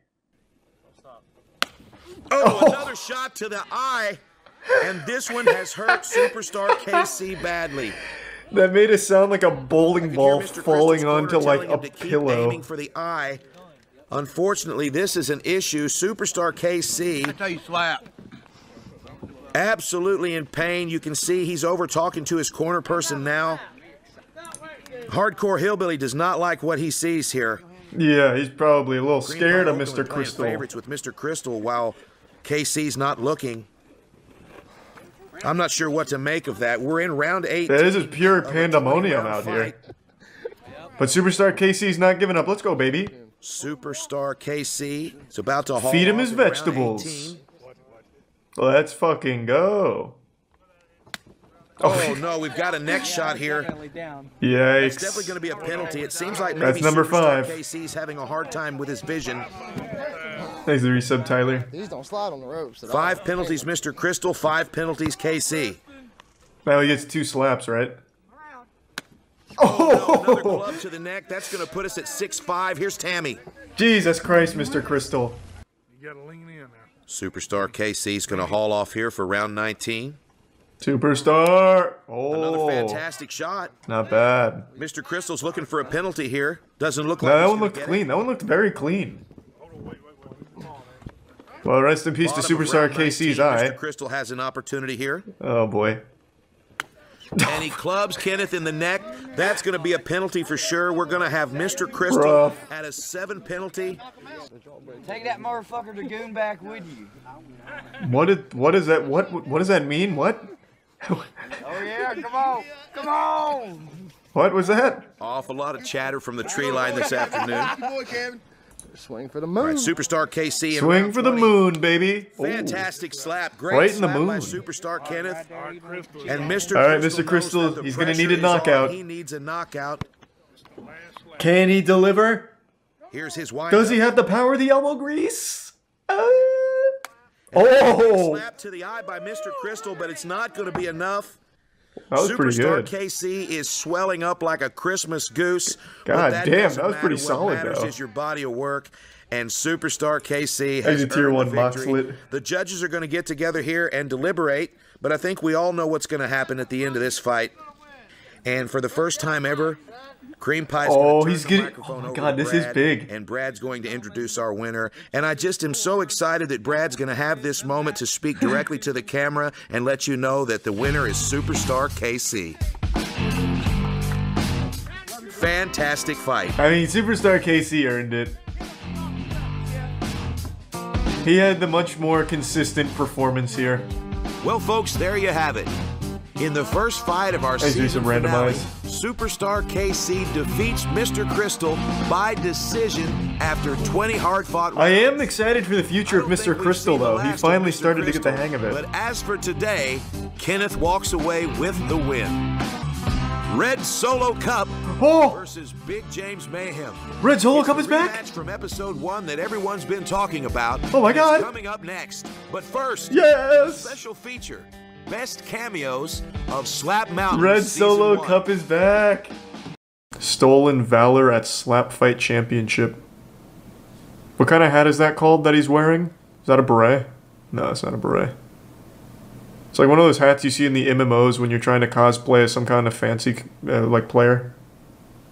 [SPEAKER 3] Oh, another shot to the eye. And this one has hurt Superstar KC badly.
[SPEAKER 1] That made it sound like a bowling ball falling onto like a pillow.
[SPEAKER 3] Aiming for the eye. Unfortunately, this is an issue. Superstar KC.
[SPEAKER 2] I tell you, slap.
[SPEAKER 3] Absolutely in pain. You can see he's over talking to his corner person now. Hardcore Hillbilly does not like what he sees here.
[SPEAKER 1] Yeah, he's probably a little scared of Mr. Crystal.
[SPEAKER 3] Favorites with Mr. Crystal while KC's not looking.
[SPEAKER 8] I'm not sure what to make of that. We're in round 8.
[SPEAKER 1] This is pure pandemonium out here. But Superstar KC's not giving up. Let's go, baby.
[SPEAKER 8] Superstar KC is about to haul
[SPEAKER 1] Feed him
[SPEAKER 8] off
[SPEAKER 1] his
[SPEAKER 8] in round
[SPEAKER 1] vegetables.
[SPEAKER 8] 18.
[SPEAKER 1] Let's fucking go.
[SPEAKER 8] Oh no, we've got a neck shot here.
[SPEAKER 1] Yikes.
[SPEAKER 8] It's definitely going to be a penalty. It seems like maybe
[SPEAKER 1] That's number
[SPEAKER 8] Superstar
[SPEAKER 1] 5.
[SPEAKER 8] KC's having a hard time with his vision.
[SPEAKER 1] Thanks for the resub, Tyler.
[SPEAKER 10] These don't slide on the ropes.
[SPEAKER 8] 5 penalties, Mr. Crystal. 5 penalties, KC.
[SPEAKER 1] Now he gets 2 slaps, right?
[SPEAKER 8] Oh, no, another glove to the neck. That's going to put us at 6-5. Here's Tammy.
[SPEAKER 1] Jesus Christ, Mr. Crystal.
[SPEAKER 9] You gotta lean in there.
[SPEAKER 8] Superstar KC's going to haul off here for round 19.
[SPEAKER 1] Superstar. Oh.
[SPEAKER 8] Another fantastic shot.
[SPEAKER 1] Not bad.
[SPEAKER 8] Mr. Crystal's looking for a penalty here. Doesn't look
[SPEAKER 1] No,
[SPEAKER 8] like
[SPEAKER 1] that
[SPEAKER 8] he's
[SPEAKER 1] one
[SPEAKER 8] gonna
[SPEAKER 1] looked
[SPEAKER 8] get
[SPEAKER 1] clean.
[SPEAKER 8] it.
[SPEAKER 1] That one looked very clean. Well, rest in peace to
[SPEAKER 8] Bottom of
[SPEAKER 1] Superstar
[SPEAKER 8] round 19,
[SPEAKER 1] KC's eye.
[SPEAKER 8] Mr. Crystal has an opportunity here.
[SPEAKER 1] Oh, boy.
[SPEAKER 8] And he clubs Kenneth in the neck. That's going to be a penalty for sure. We're going to have Mr. Crystal
[SPEAKER 1] Rough.
[SPEAKER 8] at a 7 penalty.
[SPEAKER 15] Take that motherfucker Dragoon back with you.
[SPEAKER 1] What is that? What does that mean? What?
[SPEAKER 15] Oh yeah, come on, come on.
[SPEAKER 1] What was that?
[SPEAKER 8] Awful lot of chatter from the tree line this afternoon.
[SPEAKER 10] Swing for the
[SPEAKER 8] All
[SPEAKER 10] moon.
[SPEAKER 8] right, Superstar KC. in
[SPEAKER 1] Swing
[SPEAKER 8] round
[SPEAKER 1] for the
[SPEAKER 8] 20.
[SPEAKER 1] moon, baby.
[SPEAKER 8] Fantastic slap. Great
[SPEAKER 1] Right in the
[SPEAKER 8] slap by
[SPEAKER 1] moon.
[SPEAKER 8] Superstar Kenneth. And Mr.
[SPEAKER 1] All right,
[SPEAKER 8] Crystal
[SPEAKER 1] Mr. Crystal,
[SPEAKER 8] knows that the
[SPEAKER 1] he's gonna need
[SPEAKER 8] pressure
[SPEAKER 1] a
[SPEAKER 8] is on.
[SPEAKER 1] knockout.
[SPEAKER 8] He needs a knockout.
[SPEAKER 1] Can he deliver?
[SPEAKER 8] Here's his wind.
[SPEAKER 1] Does he have the power of the elbow grease?
[SPEAKER 8] Oh! Slap to the eye by Mr. Crystal, but it's not going to be enough.
[SPEAKER 1] That was pretty
[SPEAKER 8] Superstar
[SPEAKER 1] good.
[SPEAKER 8] KC is swelling up like a Christmas goose.
[SPEAKER 1] God
[SPEAKER 8] but
[SPEAKER 1] damn,
[SPEAKER 8] doesn't
[SPEAKER 1] that was pretty
[SPEAKER 8] matter.
[SPEAKER 1] solid,
[SPEAKER 8] What matters
[SPEAKER 1] though.
[SPEAKER 8] is your body of work. And Superstar KC
[SPEAKER 1] There's
[SPEAKER 8] has
[SPEAKER 1] a tier
[SPEAKER 8] earned
[SPEAKER 1] 1
[SPEAKER 8] the
[SPEAKER 1] box
[SPEAKER 8] victory.
[SPEAKER 1] lit.
[SPEAKER 8] The judges are going to get together here and deliberate, but I think we all know what's going to happen at the end of this fight. And for the first time ever, Cream Pie's
[SPEAKER 1] Oh,
[SPEAKER 8] going to
[SPEAKER 1] he's
[SPEAKER 8] turn the
[SPEAKER 1] getting.
[SPEAKER 8] microphone
[SPEAKER 1] Oh my
[SPEAKER 8] over
[SPEAKER 1] God,
[SPEAKER 8] to
[SPEAKER 1] this is
[SPEAKER 8] Brad,
[SPEAKER 1] big.
[SPEAKER 8] and Brad's going to introduce our winner. And I just am so excited that Brad's going to have this moment to speak directly to the camera and let you know that the winner is Superstar KC. Fantastic fight.
[SPEAKER 1] I mean, Superstar KC earned it. He had the much more consistent performance here.
[SPEAKER 8] Well, folks, there you have it. In the first fight of our
[SPEAKER 1] Let's do
[SPEAKER 8] season
[SPEAKER 1] some
[SPEAKER 8] finale,
[SPEAKER 1] randomize.
[SPEAKER 8] Superstar KC defeats Mr. Crystal by decision after 20 hard-fought rounds.
[SPEAKER 1] I am excited for the future of Mr. Crystal, though. He finally started to get the hang of it.
[SPEAKER 8] But as for today, Kenneth walks away with the win. Red Solo Cup versus Big James Mayhem.
[SPEAKER 1] Red Solo
[SPEAKER 8] It's
[SPEAKER 1] Cup
[SPEAKER 8] a
[SPEAKER 1] is back?
[SPEAKER 8] rematch from episode 1 that everyone's been talking about.
[SPEAKER 1] Oh my
[SPEAKER 8] It's
[SPEAKER 1] God.
[SPEAKER 8] coming up next. But first,
[SPEAKER 1] Yes!
[SPEAKER 8] special feature. Best cameos of Slap Mountain
[SPEAKER 1] Red
[SPEAKER 8] Season
[SPEAKER 1] Solo
[SPEAKER 8] 1.
[SPEAKER 1] Cup is back. Stolen Valor at Slap Fight Championship. What kind of hat is that called that he's wearing? Is that a beret? No, it's not a beret. It's like one of those hats you see in the MMOs when you're trying to cosplay as some kind of fancy, like, player.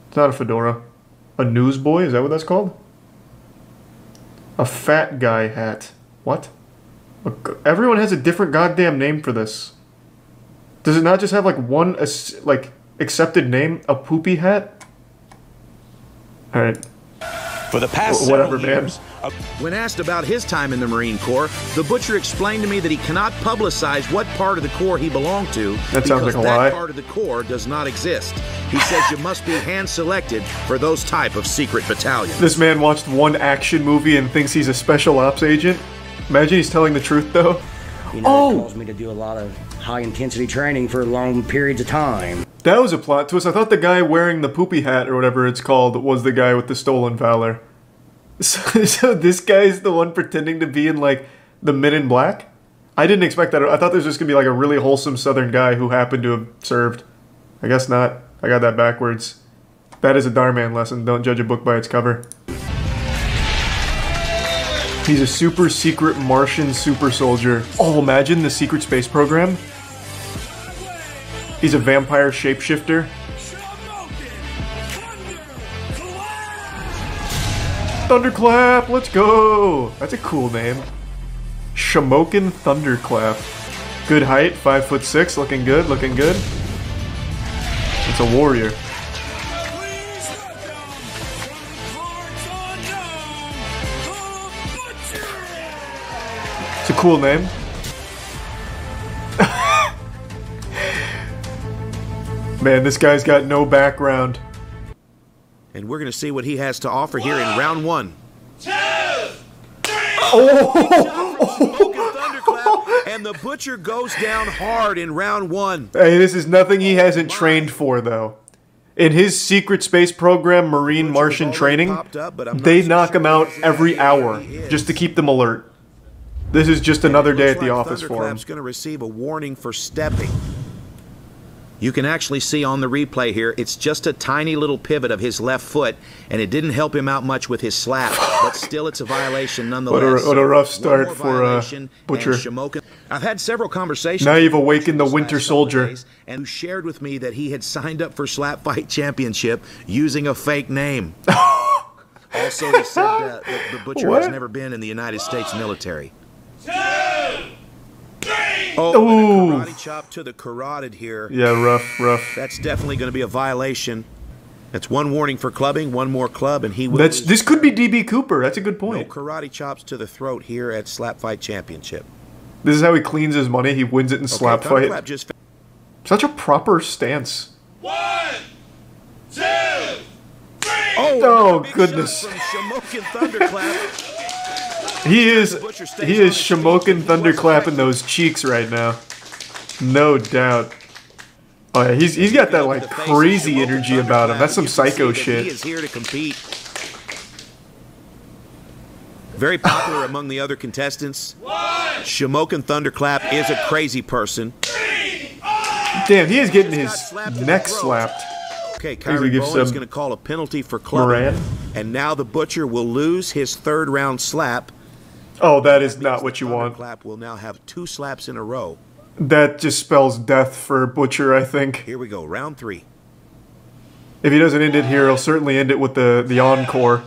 [SPEAKER 1] It's not a fedora. A newsboy? Is that what that's called? A fat guy hat. What? Everyone has a different goddamn name for this. Does it not just have, like, one, like, accepted name? A poopy hat? Alright.
[SPEAKER 16] For the past
[SPEAKER 1] Whatever,
[SPEAKER 16] several
[SPEAKER 1] man.
[SPEAKER 16] years, when asked about his time in the Marine Corps, the Butcher explained to me that he cannot publicize what part of the Corps he belonged to
[SPEAKER 1] That sounds like a
[SPEAKER 16] because
[SPEAKER 1] lie.
[SPEAKER 16] that part of the Corps does not exist. He says you must be hand-selected for those type of secret battalions.
[SPEAKER 1] This man watched one action movie and thinks he's a special ops agent. Imagine he's telling the truth, though.
[SPEAKER 17] You know, it caused me to do a lot of high-intensity training for long periods of time.
[SPEAKER 1] That was a plot twist. I thought the guy wearing the poopy hat, or whatever it's called, was the guy with the stolen valor. So this guy's the one pretending to be in, like, the Men in Black? I didn't expect that. I thought there was just going to be, like, a really wholesome southern guy who happened to have served. I guess not. I got that backwards. That is a Darman lesson. Don't judge a book by its cover. He's a super secret Martian super soldier. Oh, imagine the secret space program. He's a vampire shapeshifter. Thunderclap, let's go! That's a cool name. Shamokin Thunderclap. Good height, 5'6", looking good, looking good. It's a warrior. It's a cool name. Man, this guy's got no background.
[SPEAKER 8] And we're going to see what he has to offer here in round 1.
[SPEAKER 4] 2, 3.
[SPEAKER 8] Oh! And the Butcher goes down hard in round 1.
[SPEAKER 1] Hey, this is nothing he hasn't trained for, though. In his secret space program, Marine Martian training, they knock him out every hour just to keep them alert. This is just another day at the office for him.
[SPEAKER 8] Thunderclap's going to receive a warning for stepping. You can actually see on the replay here, it's just a tiny little pivot of his left foot, and it didn't help him out much with his slap, but still it's a violation nonetheless.
[SPEAKER 1] What a rough start for Butcher.
[SPEAKER 8] I've had several conversations.
[SPEAKER 1] Now you've awakened the Winter Soldier.
[SPEAKER 8] And who shared with me that he had signed up for Slap Fight Championship using a fake name. Also, he said that the Butcher has never been in the United States military.
[SPEAKER 4] 2, 3.
[SPEAKER 8] Oh, and a karate chop to the carotid here.
[SPEAKER 1] Yeah, rough.
[SPEAKER 8] That's definitely going to be a violation. That's one warning for clubbing, one more club, and he will.
[SPEAKER 1] This could be DB Cooper. That's a good point.
[SPEAKER 8] No karate chops to the throat here at Slap Fight Championship.
[SPEAKER 1] This is how he cleans his money. He wins it in Slap Fight. Such a proper stance.
[SPEAKER 4] 1, 2, 3.
[SPEAKER 1] Oh goodness. He is Shamokin thunderclapping those cheeks right now. No doubt. Oh yeah, he's got that like crazy energy about him. That's some psycho shit.
[SPEAKER 8] He is here to compete. Very popular among the other contestants. Shamokin Thunderclap is a crazy person.
[SPEAKER 1] Damn, he is getting his neck slapped.
[SPEAKER 8] Okay, Kyrie Bowen is going to call a penalty for clubbing. And now the Butcher will lose his 3rd round slap.
[SPEAKER 1] Oh, that is not what you want.
[SPEAKER 8] Thunderclap will now have 2 slaps in a row.
[SPEAKER 1] That just spells death for Butcher, I think.
[SPEAKER 8] Here we go, round 3.
[SPEAKER 1] If he doesn't end it here, he'll certainly end it with the encore.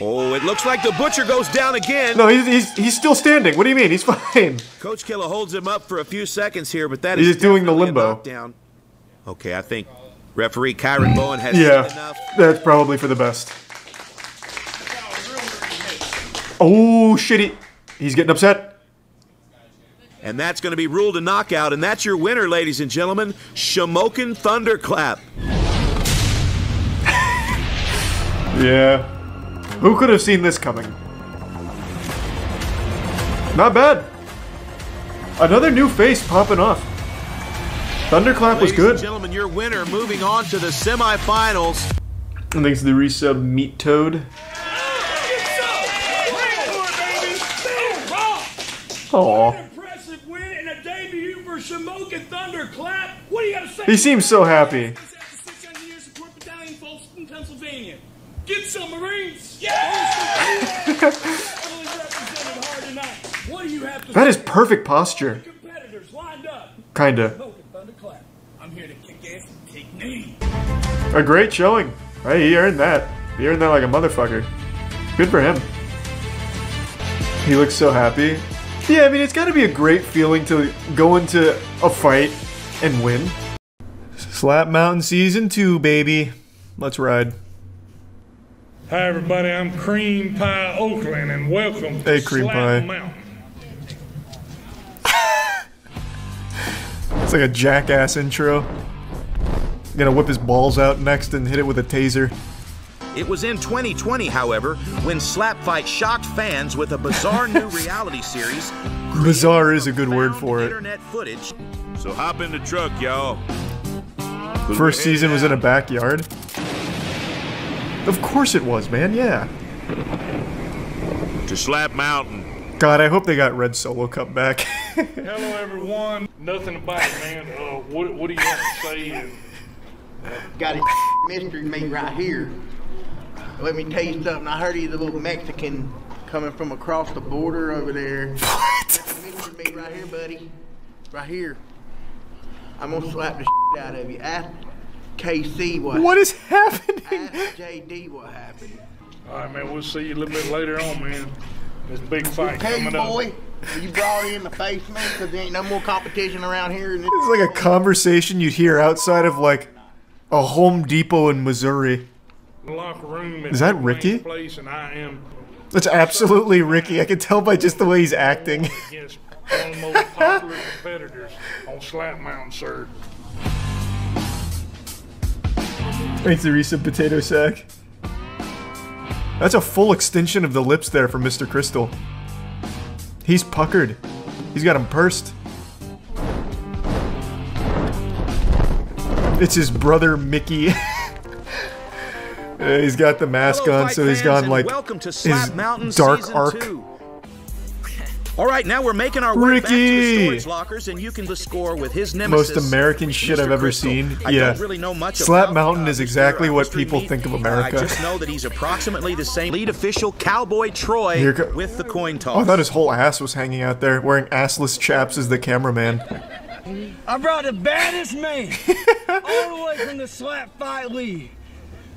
[SPEAKER 8] Oh, it looks like the Butcher goes down again.
[SPEAKER 1] No, he's still standing. What do you mean? He's fine.
[SPEAKER 8] Coach Killa holds him up for a few seconds here, but that
[SPEAKER 1] he's
[SPEAKER 8] is
[SPEAKER 1] doing the limbo.
[SPEAKER 8] Knockdown. Okay, I think referee Kyron Bowen has seen enough.
[SPEAKER 1] That's probably for the best. Oh, shit. He's getting upset.
[SPEAKER 8] And that's going to be ruled a knockout, and that's your winner, ladies and gentlemen, Shamokin Thunderclap.
[SPEAKER 1] Yeah. Who could have seen this coming? Not bad. Another new face popping off. Thunderclap was good.
[SPEAKER 8] Ladies and gentlemen, your winner moving on to the semifinals.
[SPEAKER 1] And thanks to the resub Meat Toad. Aww.
[SPEAKER 9] Impressive win and a debut for Shamokin Thunderclap. What do you got to say?
[SPEAKER 1] He seems so happy.
[SPEAKER 9] Pennsylvania. Get some Marines. What do you have to
[SPEAKER 1] That is perfect posture. Kinda.
[SPEAKER 9] I'm here to kick ass and take names.
[SPEAKER 1] A great showing. Right, he earned that. He earned that like a motherfucker. Good for him. He looks so happy. Yeah, I mean, it's got to be a great feeling to go into a fight and win. Slap Mountain Season 2, baby. Let's ride.
[SPEAKER 18] Hi, everybody. I'm Cream Pie Oakland, and welcome to
[SPEAKER 1] Cream
[SPEAKER 18] Slap
[SPEAKER 1] Pie.
[SPEAKER 18] Mountain.
[SPEAKER 1] It's like a jackass intro. Gonna whip his balls out next and hit it with a taser.
[SPEAKER 8] It was in 2020, however, when Slap Fight shocked fans with a bizarre new reality series.
[SPEAKER 1] Bizarre is a good word for it.
[SPEAKER 8] Internet footage.
[SPEAKER 12] So hop in the truck, y'all.
[SPEAKER 1] First season was in a backyard. Of course it was, man. Yeah.
[SPEAKER 12] To Slap Mountain.
[SPEAKER 1] God, I hope they got Red Solo Cup back.
[SPEAKER 18] Hello, everyone. Nothing about it, man. What do you have to say?
[SPEAKER 2] Got a mystery meat right here. Let me tell you something. I heard he's a little Mexican coming from across the border over there. What? Mystery meat right here, buddy. Right here. I'm gonna slap the out of you. Ask KC
[SPEAKER 1] what is happening?
[SPEAKER 2] Ask JD what happened.
[SPEAKER 18] All right, man. We'll see you a little bit later on, man. This big fight
[SPEAKER 2] Hey,
[SPEAKER 18] coming up.
[SPEAKER 2] boy. You brought in to face me because there ain't no more competition around here.
[SPEAKER 1] It's like a conversation you'd hear outside of like a Home Depot in Missouri.
[SPEAKER 18] Locker room
[SPEAKER 1] Is that Ricky?
[SPEAKER 18] Place, and I am
[SPEAKER 1] That's absolutely Ricky. I can tell by just the way he's acting.
[SPEAKER 18] against one of the most popular competitors on Slap Mountain, sir.
[SPEAKER 1] Makes the recent potato sack. That's a full extension of the lips there from Mr. Crystal. He's puckered. He's got him pursed. It's his brother Mickey. He's got the mask on, so he's gone like his dark arc.
[SPEAKER 16] All right, now we're making our way back to the storage lockers, and you can the score with his nemesis.
[SPEAKER 1] Most American shit I've ever seen. Yeah.
[SPEAKER 16] Really know much
[SPEAKER 1] Slap
[SPEAKER 16] about,
[SPEAKER 1] Mountain is exactly what people think of America.
[SPEAKER 16] I just know that he's approximately the same lead official, Cowboy Troy, with the coin toss.
[SPEAKER 1] Oh, I thought his whole ass was hanging out there, wearing assless chaps as the cameraman.
[SPEAKER 19] I brought the baddest man all the way from the slap fight league.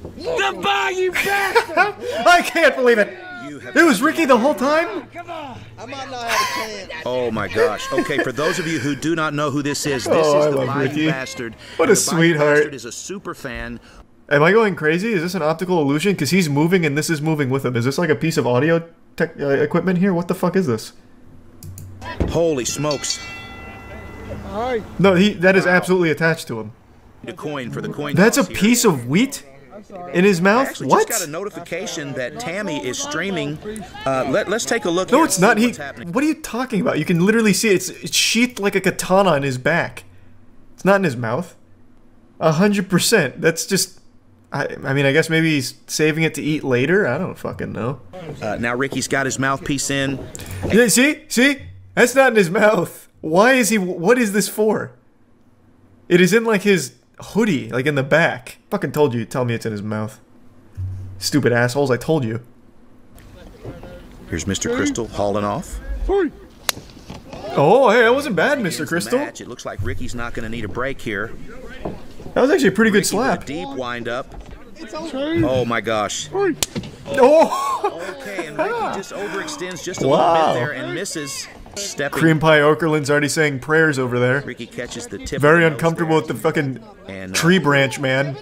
[SPEAKER 19] The Bayou Bastard!
[SPEAKER 1] I can't believe it! It was Ricky the whole time?
[SPEAKER 19] Come on!
[SPEAKER 2] I might not have a chance.
[SPEAKER 16] Oh my gosh. Okay, for those of you who do not know who this is the Bayou Bastard.
[SPEAKER 1] What a sweetheart.
[SPEAKER 16] Bastard is a super fan.
[SPEAKER 1] Am I going crazy? Is this an optical illusion? Because he's moving and this is moving with him. Is this like a piece of audio equipment here? What the fuck is this?
[SPEAKER 16] Holy smokes.
[SPEAKER 1] No, that is absolutely attached to him.
[SPEAKER 16] The coin for the coin.
[SPEAKER 1] That's a piece of wheat? In his mouth?
[SPEAKER 16] I actually
[SPEAKER 1] What?
[SPEAKER 16] just got a notification that Tammy is streaming. Let's take a look.
[SPEAKER 1] No,
[SPEAKER 16] here
[SPEAKER 1] it's not.
[SPEAKER 16] happening.
[SPEAKER 1] What are you talking about? You can literally see it. It's sheathed like a katana in his back. It's not in his mouth. 100%. That's just... I mean, I guess maybe he's saving it to eat later? I don't fucking know.
[SPEAKER 16] Now Ricky's got his mouthpiece in.
[SPEAKER 1] Yeah, see? See? That's not in his mouth. Why is he... What is this for? It is in, like, his hoodie, like, in the back. Fucking told you. Tell me it's in his mouth. Stupid assholes, I told you.
[SPEAKER 16] Here's Mr. Crystal hauling off.
[SPEAKER 1] Oh, hey, that wasn't bad, Mr. Crystal.
[SPEAKER 16] Match. It looks like Ricky's not going to need a break here.
[SPEAKER 1] That was actually a pretty good slap.
[SPEAKER 16] With a deep wind up. Oh my gosh.
[SPEAKER 1] Oh!
[SPEAKER 16] Okay, and Ricky just overextends just a little bit there and misses. Stepping.
[SPEAKER 1] Cream Pie Okerlund's already saying prayers over there.
[SPEAKER 16] Ricky catches the tip.
[SPEAKER 1] Very uncomfortable with the fucking tree branch, man.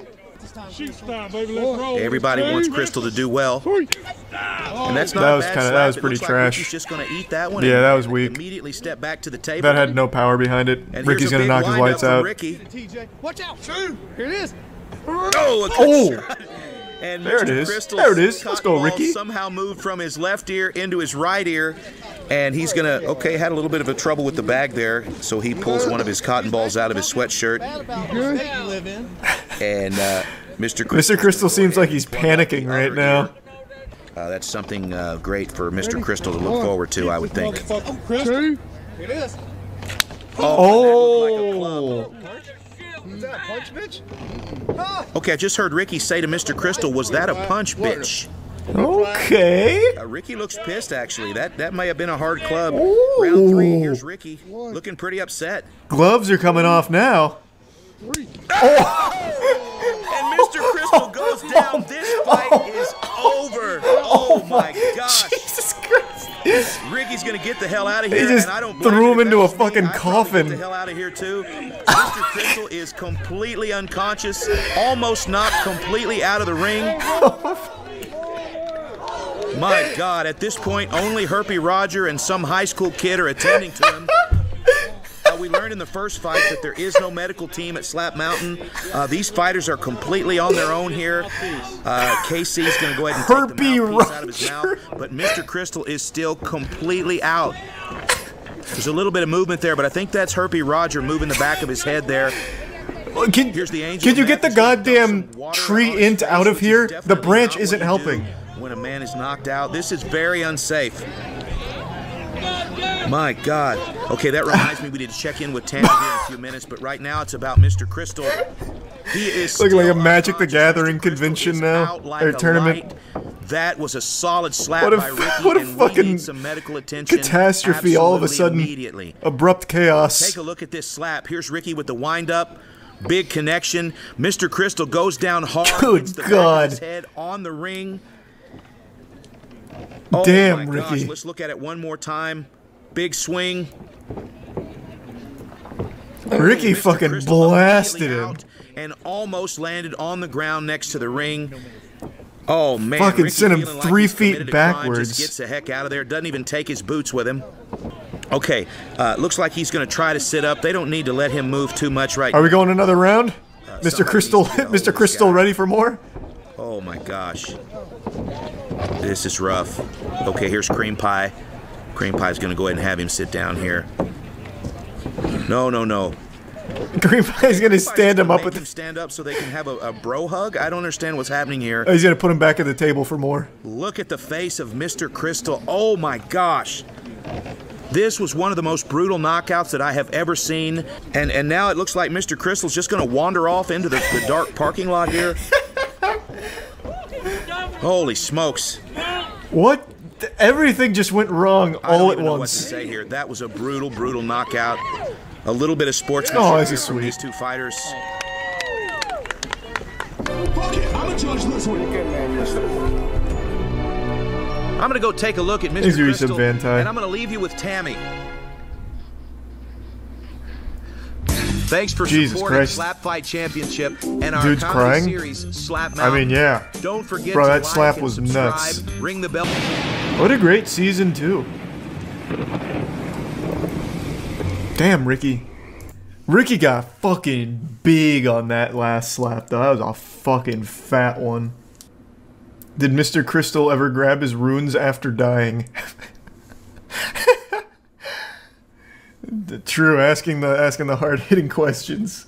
[SPEAKER 16] Everybody wants Crystal to do well. And that's not
[SPEAKER 1] that was pretty trash.
[SPEAKER 16] Ricky's just going to eat that one.
[SPEAKER 1] Yeah, that was weak.
[SPEAKER 16] Immediately step back to the table.
[SPEAKER 1] That had no power behind it.
[SPEAKER 16] And
[SPEAKER 1] Ricky's gonna knock his lights out.
[SPEAKER 16] Ricky.
[SPEAKER 19] Watch out! Two! Here it is!
[SPEAKER 16] Oh, a good shot. And
[SPEAKER 1] there
[SPEAKER 16] Mr.
[SPEAKER 1] it is.
[SPEAKER 16] Crystal's
[SPEAKER 1] There it is. Let's go, Ricky.
[SPEAKER 16] Somehow moved from his left ear into his right ear, and he's gonna. Okay, had a little bit of a trouble with the bag there, so he pulls one of his cotton balls out of his sweatshirt. And
[SPEAKER 1] Mr. Crystal seems like he's panicking right now.
[SPEAKER 16] That's something great for Mr. Crystal to look forward to, I would think.
[SPEAKER 19] Here it is!
[SPEAKER 1] Oh!
[SPEAKER 19] Is that a punch, bitch?
[SPEAKER 16] Okay, I just heard Ricky say to Mr. Crystal, "Was that a punch, bitch?"
[SPEAKER 1] Okay.
[SPEAKER 16] Ricky looks pissed, actually. That may have been a hard club.
[SPEAKER 1] Ooh.
[SPEAKER 16] Round 3, here's Ricky, looking pretty upset.
[SPEAKER 1] Gloves are coming off now.
[SPEAKER 16] And Mr. Crystal goes down. This fight is over. Oh my gosh.
[SPEAKER 1] Jesus Christ.
[SPEAKER 16] Ricky's gonna get the hell out of here.
[SPEAKER 1] He just
[SPEAKER 16] and I don't
[SPEAKER 1] threw him into a fucking coffin.
[SPEAKER 16] Get the hell out of here too. Mr. Crystal is completely unconscious, almost knocked completely out of the ring. My God, at this point, only Herpy Roger and some high school kid are attending to him. We learned in the first fight that there is no medical team at Slap Mountain. These fighters are completely on their own here. KC's going to go ahead and take the mouthpiece out of his mouth, but Mr. Crystal is still completely out. There's a little bit of movement there, but I think that's Herpy Roger moving the back of his head there. Here's the angel.
[SPEAKER 1] Can you get the goddamn tree int out of here? The branch isn't helping.
[SPEAKER 16] When a man is knocked out, this is very unsafe. My God. Okay, that reminds me we need to check in with Tammy here in a few minutes, but right now it's about Mr. Crystal. He is
[SPEAKER 1] looking like a Magic the Gathering convention now, or tournament.
[SPEAKER 16] That was a solid slap by Ricky,
[SPEAKER 1] what a
[SPEAKER 16] and
[SPEAKER 1] fucking
[SPEAKER 16] we need some medical attention.
[SPEAKER 1] Catastrophe all of a sudden.
[SPEAKER 16] Immediately.
[SPEAKER 1] Abrupt chaos.
[SPEAKER 16] Take a look at this slap. Here's Ricky with the wind-up. Big connection. Mr. Crystal goes down hard.
[SPEAKER 1] Good
[SPEAKER 16] hits the
[SPEAKER 1] God.
[SPEAKER 16] back of his head on the ring. Oh
[SPEAKER 1] damn,
[SPEAKER 16] my gosh.
[SPEAKER 1] Ricky.
[SPEAKER 16] Let's look at it one more time. Big swing.
[SPEAKER 1] Ricky fucking blasted him.
[SPEAKER 16] And almost landed on the ground next to the ring. Oh man,
[SPEAKER 1] fucking
[SPEAKER 16] Ricky
[SPEAKER 1] sent him
[SPEAKER 16] feeling like
[SPEAKER 1] 3
[SPEAKER 16] he's committed
[SPEAKER 1] feet
[SPEAKER 16] a crime,
[SPEAKER 1] backwards.
[SPEAKER 16] just gets the heck out of there. Doesn't even take his boots with him. Okay, looks like he's going to try to sit up. They don't need to let him move too much right now.
[SPEAKER 1] Are we going another round? Mr. Crystal, Mr. Crystal, ready for more?
[SPEAKER 16] Oh my gosh. This is rough. Okay, here's Cream Pie. Cream Pie's gonna go ahead and have him sit down here. No, no, no.
[SPEAKER 1] Cream Pie's gonna stand him up with
[SPEAKER 16] him stand up so they can have a bro hug. I don't understand what's happening here.
[SPEAKER 1] Oh, he's gonna put him back at the table for more.
[SPEAKER 16] Look at the face of Mr. Crystal. Oh my gosh. This was one of the most brutal knockouts that I have ever seen. And now it looks like Mr. Crystal's just gonna wander off into the dark parking lot here. Holy smokes.
[SPEAKER 1] What? Everything just went wrong all at
[SPEAKER 16] I don't even know what
[SPEAKER 1] once.
[SPEAKER 16] to say here. That was a brutal, brutal knockout. A little bit of sportsmanship
[SPEAKER 1] this is
[SPEAKER 16] from
[SPEAKER 1] sweet.
[SPEAKER 16] these two fighters.
[SPEAKER 15] I'm a judge this one.
[SPEAKER 16] I'm going to go take a look at Mr.
[SPEAKER 1] Thanks,
[SPEAKER 16] Crystal,
[SPEAKER 1] Van
[SPEAKER 16] and
[SPEAKER 1] Tye.
[SPEAKER 16] I'm going to leave you with Tammy. Thanks for
[SPEAKER 1] Jesus
[SPEAKER 16] supporting
[SPEAKER 1] Christ.
[SPEAKER 16] Slap Fight Championship and our
[SPEAKER 1] Dude's
[SPEAKER 16] comedy
[SPEAKER 1] crying?
[SPEAKER 16] series, Slap
[SPEAKER 1] I
[SPEAKER 16] Mountain.
[SPEAKER 1] mean, yeah.
[SPEAKER 16] Don't forget
[SPEAKER 1] Bro,
[SPEAKER 16] to
[SPEAKER 1] that
[SPEAKER 16] like
[SPEAKER 1] slap
[SPEAKER 16] and
[SPEAKER 1] was
[SPEAKER 16] subscribe.
[SPEAKER 1] nuts.
[SPEAKER 16] Ring the bell.
[SPEAKER 1] What a great season, too. Damn, Ricky. Ricky got fucking big on that last slap, though. That was a fucking fat one. Did Mr. Crystal ever grab his runes after dying? True, asking the hard-hitting questions.